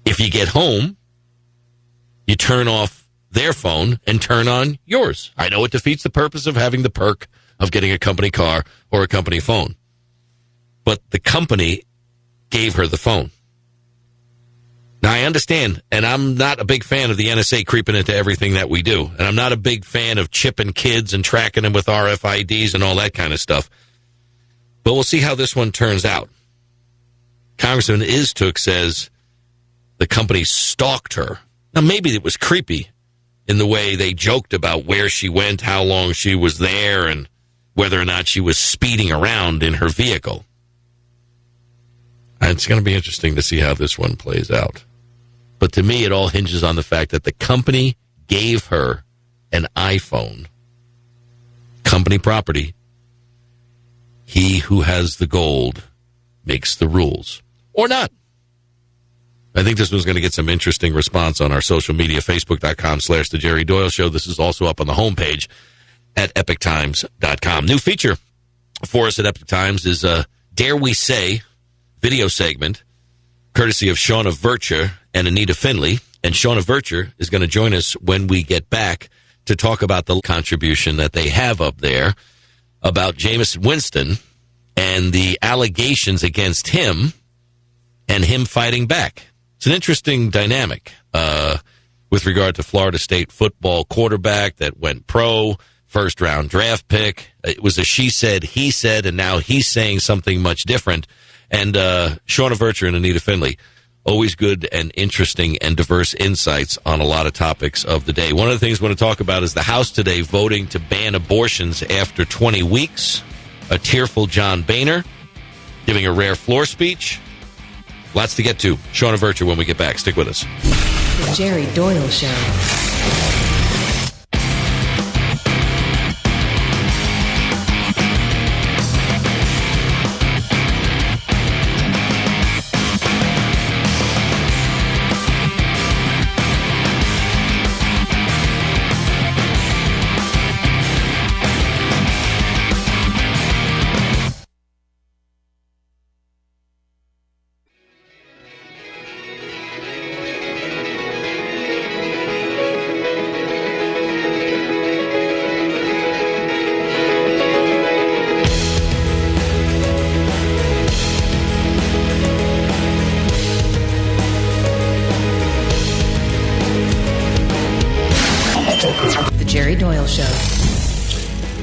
If you get home, you turn off their phone and turn on yours. I know it defeats the purpose of having the perk of getting a company car or a company phone. But the company gave her the phone. Now, I understand, and I'm not a big fan of the NSA creeping into everything that we do. And I'm not a big fan of chipping kids and tracking them with RFIDs and all that kind of stuff. But we'll see how this one turns out. Congressman Istook says the company stalked her. Now, maybe it was creepy in the way they joked about where she went, how long she was there, and whether or not she was speeding around in her vehicle. It's going to be interesting to see how this one plays out. But to me, it all hinges on the fact that the company gave her an iPhone. Company property. He who has the gold makes the rules. Or not. I think this one's going to get some interesting response on our social media, facebook.com/The Jerry Doyle Show. This is also up on the homepage at epictimes.com. New feature for us at Epic Times is Dare We Say video segment, courtesy of Shauna Virtue and Anita Finley. And Shauna Virtue is going to join us when we get back to talk about the contribution that they have up there about Jameis Winston and the allegations against him and him fighting back. It's an interesting dynamic with regard to Florida State football quarterback that went pro, first-round draft pick. It was a she said, he said, and now he's saying something much different. And Shauna Virtue and Anita Finley, always good and interesting and diverse insights on a lot of topics of the day. One of the things we want to talk about is the House today voting to ban abortions after 20 weeks. A tearful John Boehner giving a rare floor speech. Lots to get to. Shauna Virtue when we get back. Stick with us. The Jerry Doyle Show.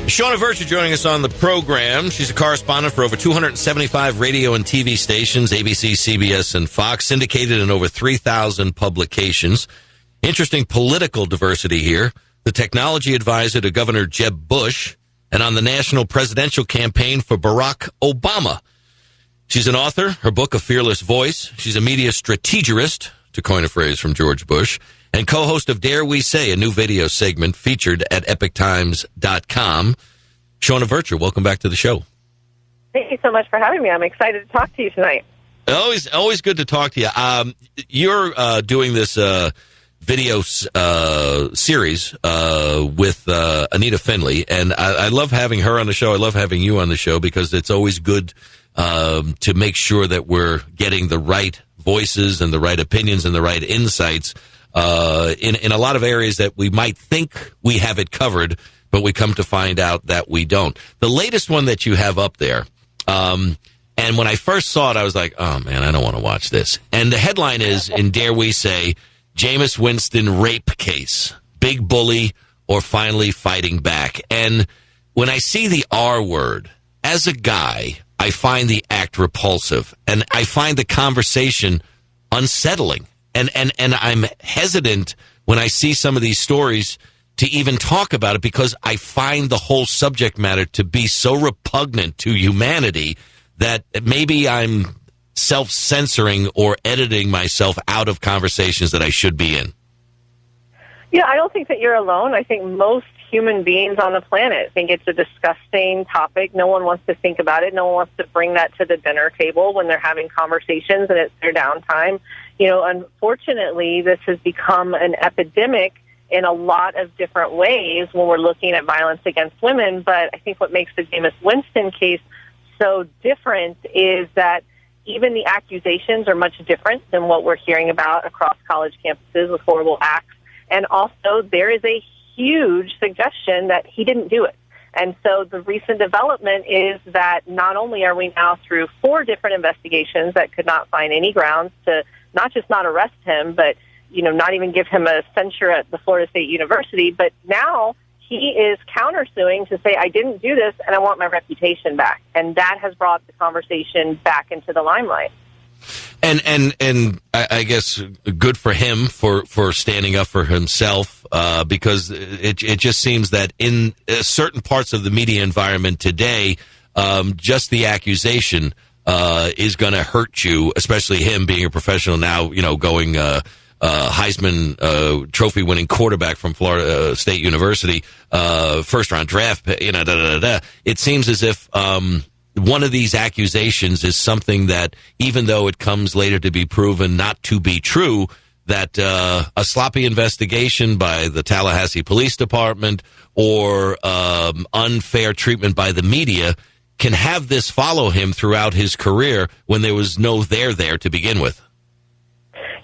Shauna Virtue joining us on the program. She's a correspondent for over 275 radio and TV stations, ABC, CBS, and Fox, syndicated in over 3,000 publications. Interesting political diversity here. The technology advisor to Governor Jeb Bush and on the national presidential campaign for Barack Obama. She's an author. Her book, A Fearless Voice. She's a media strategist, to coin a phrase from George Bush, and co-host of Dare We Say, a new video segment featured at epictimes.com. Shauna Virtue, welcome back to the show. Thank you so much for having me. I'm excited to talk to you tonight. Always good to talk to you. You're doing this video series with Anita Finley, and I love having her on the show. I love having you on the show because it's always good to make sure that we're getting the right voices and the right opinions and the right insights in a lot of areas that we might think we have it covered, but we come to find out that we don't. The latest one that you have up there, and when I first saw it, I was like, oh, man, I don't want to watch this. And the headline is, in Dare We Say, Jameis Winston rape case, big bully or finally fighting back. And when I see the R word, as a guy, I find the act repulsive, and I find the conversation unsettling. And I'm hesitant when I see some of these stories to even talk about it because I find the whole subject matter to be so repugnant to humanity that maybe I'm self-censoring or editing myself out of conversations that I should be in. Yeah, I don't think that you're alone. I think most human beings on the planet think it's a disgusting topic. No one wants to think about it. No one wants to bring that to the dinner table when they're having conversations and it's their downtime. You know, unfortunately, this has become an epidemic in a lot of different ways when we're looking at violence against women. But I think what makes the Jameis Winston case so different is that even the accusations are much different than what we're hearing about across college campuses with horrible acts. And also, there is a huge suggestion that he didn't do it. And so the recent development is that not only are we now through 4 different investigations that could not find any grounds to not just not arrest him, but, not even give him a censure at the Florida State University, but now he is countersuing to say, I didn't do this and I want my reputation back. And that has brought the conversation back into the limelight. And I guess good for him for standing up for himself, because it just seems that in certain parts of the media environment today, just the accusation is going to hurt you, especially him being a professional now, going Heisman Trophy winning quarterback from Florida State University, first round draft, It seems as if one of these accusations is something that, even though it comes later to be proven not to be true, that a sloppy investigation by the Tallahassee Police Department or unfair treatment by the media can have this follow him throughout his career when there was no there to begin with.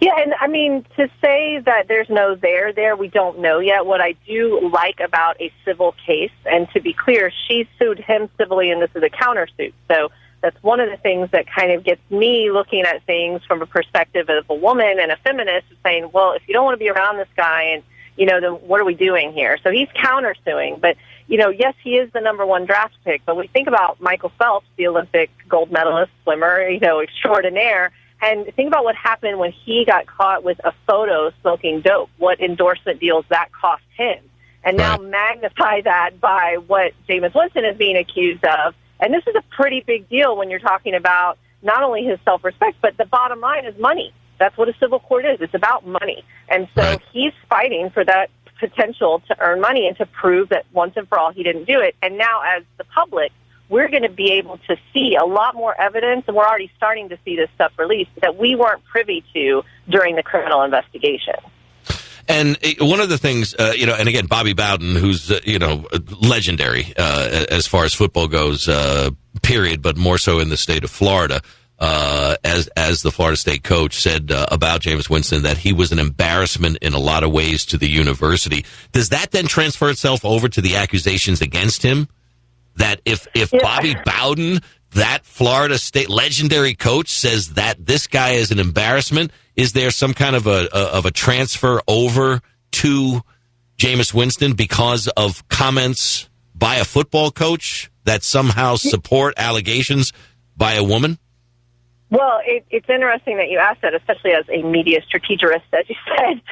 Yeah, and I mean, to say that there's no there, we don't know yet. What I do like about a civil case, and to be clear, she sued him civilly, and this is a countersuit. So that's one of the things that kind of gets me looking at things from a perspective of a woman and a feminist, saying, well, if you don't want to be around this guy, and, then what are we doing here? So he's countersuing, but, yes, he is the number 1 draft pick, but we think about Michael Phelps, the Olympic gold medalist swimmer, extraordinaire. And think about what happened when he got caught with a photo smoking dope, what endorsement deals that cost him. And now magnify that by what Jameis Winston is being accused of. And this is a pretty big deal when you're talking about not only his self-respect, but the bottom line is money. That's what a civil court is. It's about money. And so he's fighting for that potential to earn money and to prove that once and for all he didn't do it. And now as the public, we're going to be able to see a lot more evidence, and we're already starting to see this stuff released that we weren't privy to during the criminal investigation. And one of the things, and again, Bobby Bowden, who's, legendary as far as football goes, period, but more so in the state of Florida, as the Florida State coach said about Jameis Winston, that he was an embarrassment in a lot of ways to the university. Does that then transfer itself over to the accusations against him? That if Bobby Bowden, that Florida State legendary coach, says that this guy is an embarrassment, is there some kind of a transfer over to Jameis Winston because of comments by a football coach that somehow support allegations by a woman? Well, it's interesting that you asked that, especially as a media strategist, as you said,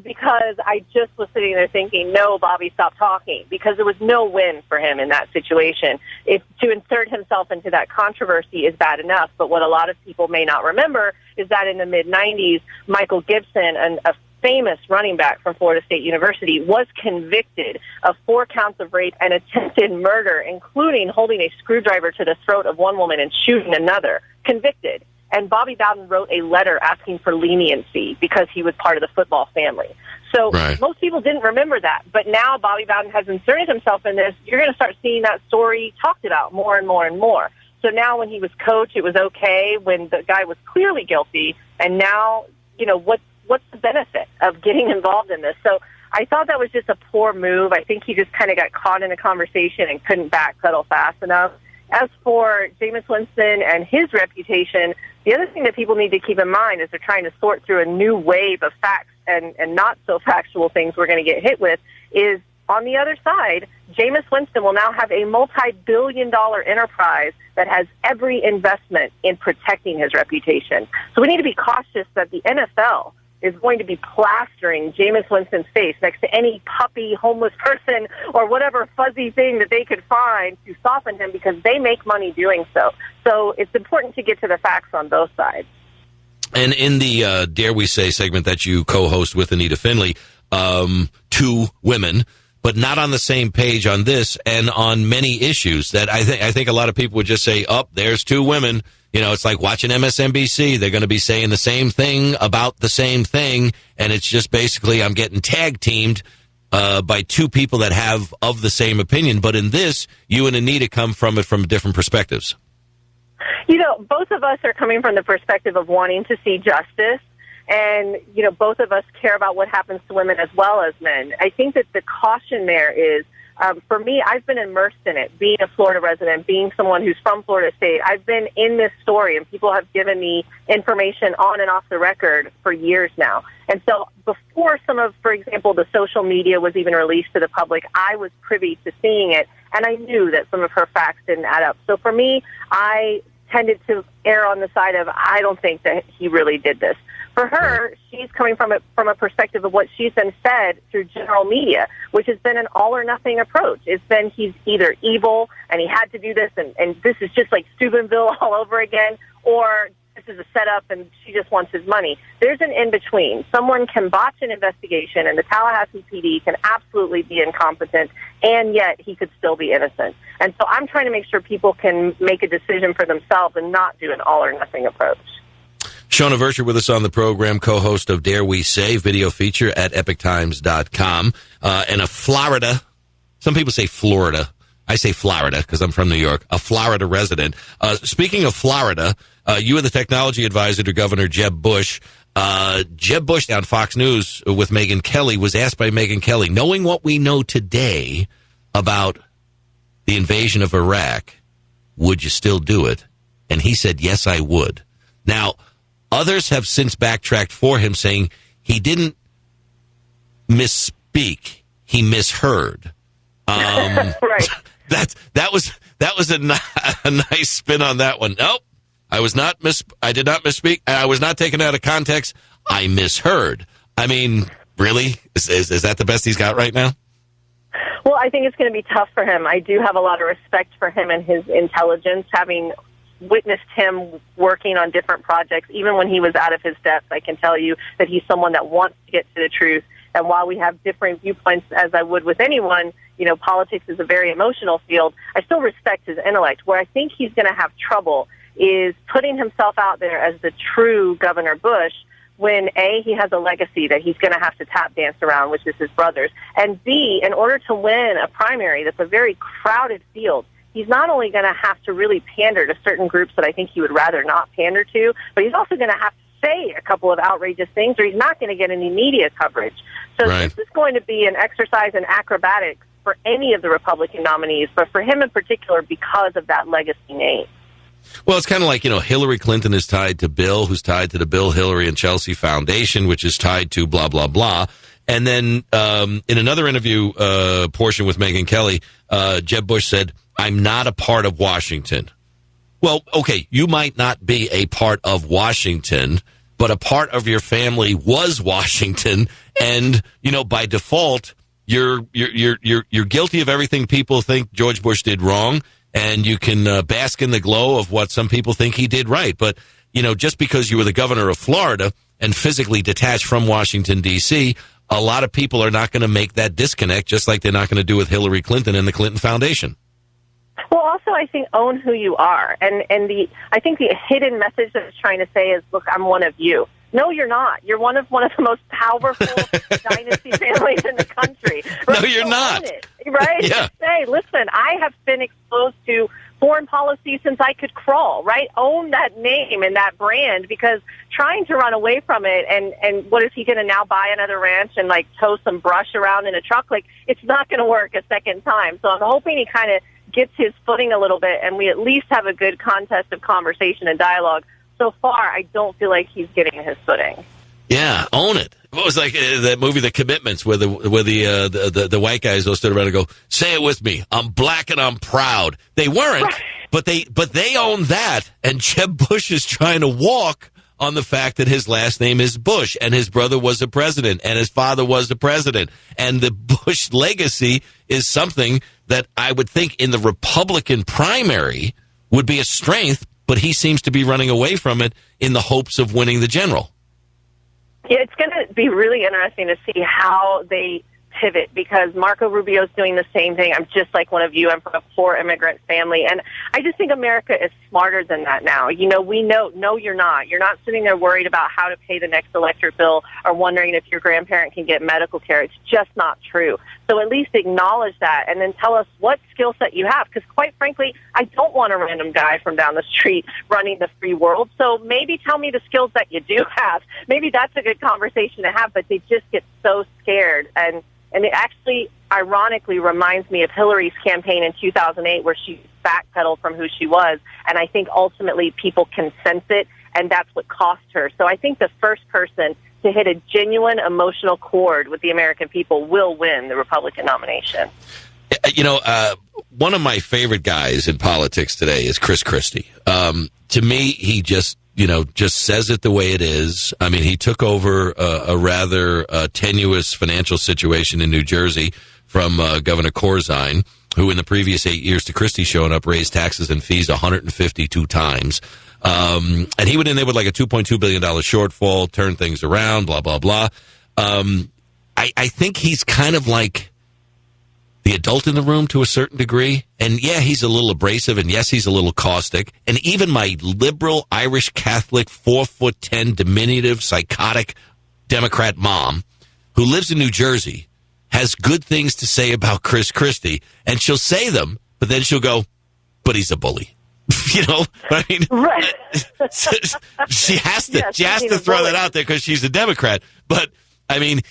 because I just was sitting there thinking, no, Bobby, stop talking, because there was no win for him in that situation. If to insert himself into that controversy is bad enough, but what a lot of people may not remember is that in the mid-'90s, Michael Gibson, a famous running back from Florida State University, was convicted of 4 counts of rape and attempted murder, including holding a screwdriver to the throat of one woman and shooting another. Convicted. And Bobby Bowden wrote a letter asking for leniency because he was part of the football family. So most people didn't remember that. But now Bobby Bowden has inserted himself in this. You're going to start seeing that story talked about more and more and more. So now when he was coach, it was okay. When the guy was clearly guilty, and now, what's the benefit of getting involved in this? So I thought that was just a poor move. I think he just kind of got caught in a conversation and couldn't backpedal fast enough. As for Jameis Winston and his reputation, the other thing that people need to keep in mind as they're trying to sort through a new wave of facts and not so factual things we're going to get hit with is, on the other side, Jameis Winston will now have a multi-billion-dollar enterprise that has every investment in protecting his reputation. So we need to be cautious that the NFL is going to be plastering Jameis Winston's face next to any puppy, homeless person, or whatever fuzzy thing that they could find to soften him, because they make money doing so. So it's important to get to the facts on both sides. And in the Dare We Say segment that you co-host with Anita Finley, 2 women, but not on the same page on this and on many issues that I think a lot of people would just say, there's 2 women. It's like watching MSNBC. They're going to be saying the same thing about the same thing, and it's just basically I'm getting tag teamed by 2 people that have of the same opinion. But in this, you and Anita come from it from different perspectives. You know, both of us are coming from the perspective of wanting to see justice. And, you know, both of us care about what happens to women as well as men. I think that the caution there is, for me, I've been immersed in it, being a Florida resident, being someone who's from Florida State. I've been in this story, and people have given me information on and off the record for years now. And so before some of, for example, the social media was even released to the public, I was privy to seeing it, and I knew that some of her facts didn't add up. So for me, I tended to err on the side of, I don't think that he really did this. For her, she's coming from a perspective of what she's been fed through general media, which has been an all-or-nothing approach. It's been he's either evil and he had to do this and this is just like Steubenville all over again, or this is a setup and she just wants his money. There's an in-between. Someone can botch an investigation and the Tallahassee PD can absolutely be incompetent, and yet he could still be innocent. And so I'm trying to make sure people can make a decision for themselves and not do an all-or-nothing approach. Shawna Virtue with us on the program, co-host of Dare We Say, video feature at epictimes.com. And a Florida, some people say Florida. I say Florida because I'm from New York, a Florida resident. Speaking of Florida, you were the technology advisor to Governor Jeb Bush. Jeb Bush on Fox News with Megyn Kelly was asked by Megyn Kelly, knowing what we know today about the invasion of Iraq, would you still do it? And he said, yes, I would. Now, others have since backtracked for him, saying he didn't misspeak; he misheard. Right. That was a nice spin on that one. Nope, I did not misspeak. I was not taken out of context. I misheard. I mean, really, is that the best he's got right now? Well, I think it's going to be tough for him. I do have a lot of respect for him and his intelligence, having witnessed him working on different projects. Even when he was out of his depth, I can tell you that he's someone that wants to get to the truth. And while we have different viewpoints, as I would with anyone, you know, politics is a very emotional field, I still respect his intellect. Where I think he's going to have trouble is putting himself out there as the true Governor Bush when, A, he has a legacy that he's going to have to tap dance around, which is his brother's, and B, in order to win a primary that's a very crowded field, he's not only going to have to really pander to certain groups that I think he would rather not pander to, but he's also going to have to say a couple of outrageous things, or he's not going to get any media coverage. So This is going to be an exercise in acrobatics for any of the Republican nominees, but for him in particular because of that legacy name. Well, it's kind of like, you know, Hillary Clinton is tied to Bill, who's tied to the Bill, Hillary, and Chelsea Foundation, which is tied to blah, blah, blah. And then in another interview portion with Megyn Kelly, Jeb Bush said, I'm not a part of Washington. Well, okay, you might not be a part of Washington, but a part of your family was Washington, and you know, by default, you're guilty of everything people think George Bush did wrong, and you can bask in the glow of what some people think he did right. But you know, just because you were the governor of Florida and physically detached from Washington D.C., a lot of people are not going to make that disconnect, just like they're not going to do with Hillary Clinton and the Clinton Foundation. Well, also, I think own who you are, and I think the hidden message that it's trying to say is, look, I'm one of you. No, you're not. You're one of the most powerful dynasty families in the country. Right? No, you're not. Right? Yeah. Say, listen, I have been exposed to foreign policy since I could crawl. Right? Own that name and that brand, because trying to run away from it and what is he going to now buy another ranch and like tow some brush around in a truck? Like, it's not going to work a second time. So I'm hoping he kind of gets his footing a little bit, and we at least have a good contest of conversation and dialogue. So far, I don't feel like he's getting his footing. Yeah, own it. What was like that movie, The Commitments, where the white guys all stood around and go, "Say it with me, I'm black and I'm proud." They weren't, right. but they own that. And Jeb Bush is trying to walk on the fact that his last name is Bush, and his brother was a president, and his father was a president, and the Bush legacy is something that I would think in the Republican primary would be a strength, but he seems to be running away from it in the hopes of winning the general. Yeah, it's going to be really interesting to see how they pivot because Marco Rubio's doing the same thing. I'm just like one of you. I'm from a poor immigrant family. And I just think America is smarter than that now. You know, we know, no, you're not. You're not sitting there worried about how to pay the next electric bill or wondering if your grandparent can get medical care. It's just not true. So at least acknowledge that and then tell us what skill set you have. Because quite frankly, I don't want a random guy from down the street running the free world. So maybe tell me the skills that you do have. Maybe that's a good conversation to have, but they just get so scared. And it actually, ironically, reminds me of Hillary's campaign in 2008 where she backpedaled from who she was. And I think ultimately people can sense it, and that's what cost her. So I think the first person to hit a genuine emotional chord with the American people will win the Republican nomination. You know, one of my favorite guys in politics today is Chris Christie. To me, he just says it the way it is. I mean, he took over a rather tenuous financial situation in New Jersey from Governor Corzine, who in the previous 8 years to Christie showing up raised taxes and fees 152 times. And he went in there with like a $2.2 billion shortfall, turned things around, blah, blah, blah. I think he's kind of like the adult in the room to a certain degree. And yeah, he's a little abrasive, and yes, he's a little caustic. And even my liberal Irish Catholic 4'10" diminutive psychotic Democrat mom who lives in New Jersey has good things to say about Chris Christie, and she'll say them, but then she'll go, but he's a bully. You know, I mean, right. she has to throw that out there because she's a Democrat. But I mean,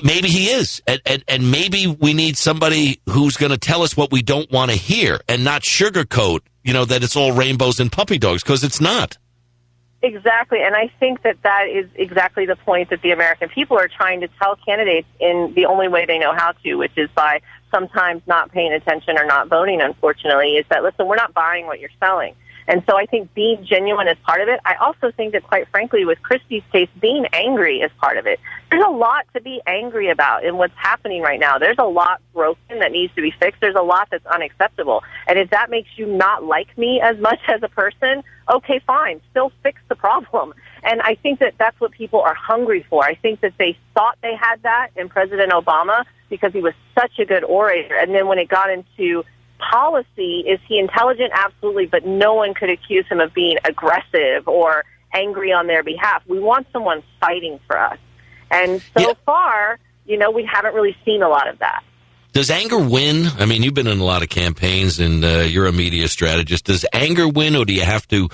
maybe he is, and maybe we need somebody who's going to tell us what we don't want to hear and not sugarcoat, you know, that it's all rainbows and puppy dogs, because it's not. Exactly, and I think that is exactly the point that the American people are trying to tell candidates in the only way they know how to, which is by sometimes not paying attention or not voting, unfortunately, is that, listen, we're not buying what you're selling. And so I think being genuine is part of it. I also think that, quite frankly, with Christie's case, being angry is part of it. There's a lot to be angry about in what's happening right now. There's a lot broken that needs to be fixed. There's a lot that's unacceptable. And if that makes you not like me as much as a person, okay, fine. Still fix the problem. And I think that that's what people are hungry for. I think that they thought they had that in President Obama because he was such a good orator. And then when it got into policy, is he intelligent? Absolutely, but no one could accuse him of being aggressive or angry on their behalf. We want someone fighting for us. And so far, you know, we haven't really seen a lot of that. Does anger win? I mean, you've been in a lot of campaigns, and you're a media strategist. Does anger win, or do you have to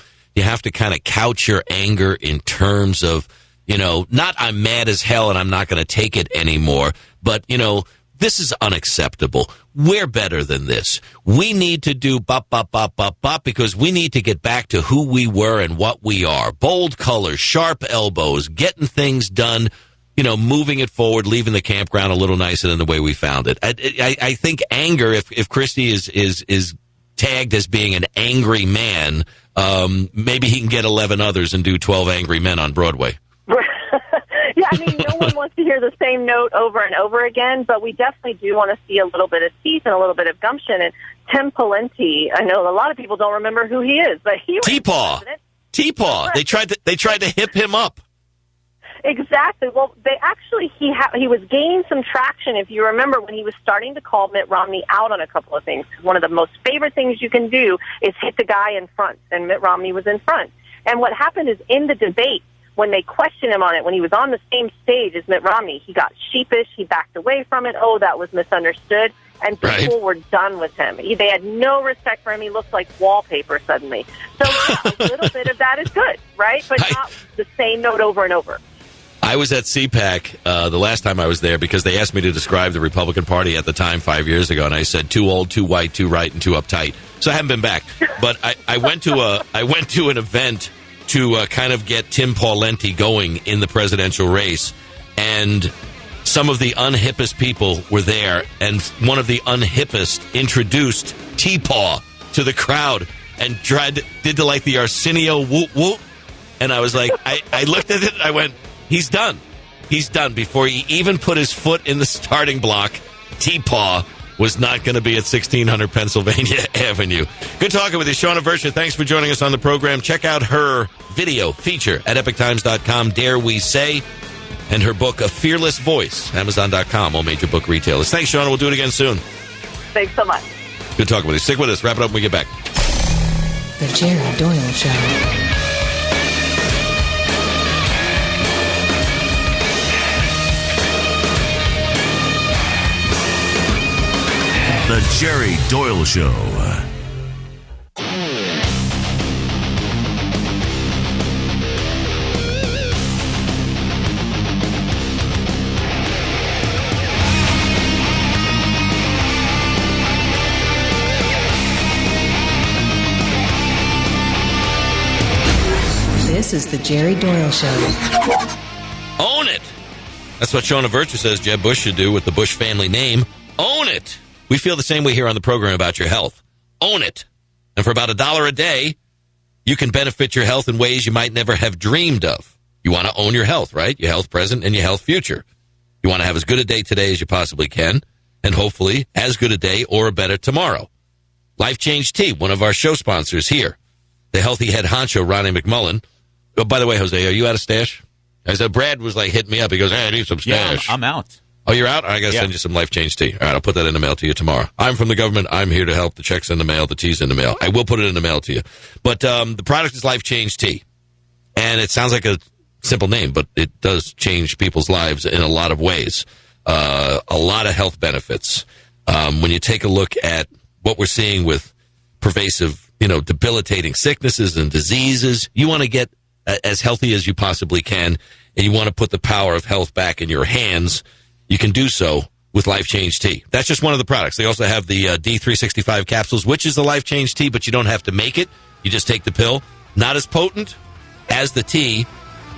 kind of couch your anger in terms of, you know, not I'm mad as hell and I'm not going to take it anymore, but, you know, this is unacceptable. We're better than this. We need to do bop, bop, bop, bop, bop, because we need to get back to who we were and what we are. Bold colors, sharp elbows, getting things done, you know, moving it forward, leaving the campground a little nicer than the way we found it. I think anger, if Christie is tagged as being an angry man, maybe he can get 11 others and do 12 Angry Men on Broadway. Yeah, I mean, no one wants to hear the same note over and over again, but we definitely do want to see a little bit of teeth and a little bit of gumption. And Tim Pawlenty, I know a lot of people don't remember who he is, but he was T-Paw. T-Paw. They tried to hip him up. Exactly. Well, they actually he was gaining some traction, if you remember, when he was starting to call Mitt Romney out on a couple of things. One of the most favorite things you can do is hit the guy in front, and Mitt Romney was in front. And what happened is in the debate, when they questioned him on it, when he was on the same stage as Mitt Romney, he got sheepish, he backed away from it, oh, that was misunderstood, and people were done with him. They had no respect for him. He looked like wallpaper suddenly. So a little bit of that is good, right? But not the same note over and over. I was at CPAC the last time I was there because they asked me to describe the Republican Party at the time 5 years ago, and I said too old, too white, too right, and too uptight. So I haven't been back. But I went to an event to kind of get Tim Pawlenty going in the presidential race, and some of the unhippest people were there, and one of the unhippest introduced T-Paw to the crowd and did like the Arsenio whoop whoop, and I was like, I looked at it, I went, he's done. He's done. Before he even put his foot in the starting block, T-Paw was not going to be at 1600 Pennsylvania Avenue. Good talking with you, Shauna Versha. Thanks for joining us on the program. Check out her video feature at epictimes.com, Dare We Say. and her book, A Fearless Voice, Amazon.com, all major book retailers. Thanks, Shauna. We'll do it again soon. Thanks so much. Good talking with you. Stick with us. Wrap it up when we get back. The Jerry Doyle Show. The Jerry Doyle Show. This is the Jerry Doyle Show. Own it. That's what Shona Virtue says Jeb Bush should do with the Bush family name. Own it. We feel the same way here on the program about your health. Own it. And for about $1 a day, you can benefit your health in ways you might never have dreamed of. You want to own your health, right? Your health present and your health future. You want to have as good a day today as you possibly can, and hopefully as good a day or a better tomorrow. Life Change Tea, one of our show sponsors here. The healthy head honcho, Ronnie McMullen. Oh, by the way, Jose, are you out of stash? I said, Brad was like hitting me up. He goes, hey, I need some stash. Yeah, I'm out. Oh, you're out? I got to send you some Life Change Tea. All right, I'll put that in the mail to you tomorrow. I'm from the government. I'm here to help. The check's in the mail. The tea's in the mail. I will put it in the mail to you. But the product is Life Change Tea. And it sounds like a simple name, but it does change people's lives in a lot of ways. A lot of health benefits. When you take a look at what we're seeing with pervasive, debilitating sicknesses and diseases, you want to get as healthy as you possibly can, and you want to put the power of health back in your hands. You can do so with Life Change Tea. That's just one of the products. They also have the D365 capsules, which is the Life Change Tea, but you don't have to make it. You just take the pill. Not as potent as the tea,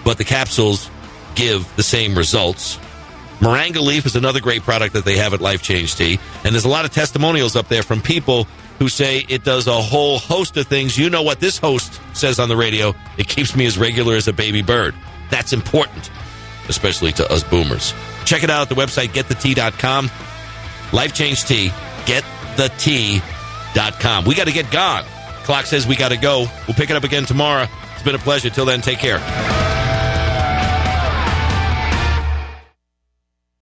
but the capsules give the same results. Moringa leaf is another great product that they have at Life Change Tea, and there's a lot of testimonials up there from people who say it does a whole host of things. You know what this host says on the radio? It keeps me as regular as a baby bird. That's important, especially to us boomers. Check it out at the website, getthetea.com. Life Change Tea, getthetea.com. We got to get gone. Clock says we got to go. We'll pick it up again tomorrow. It's been a pleasure. Till then, take care.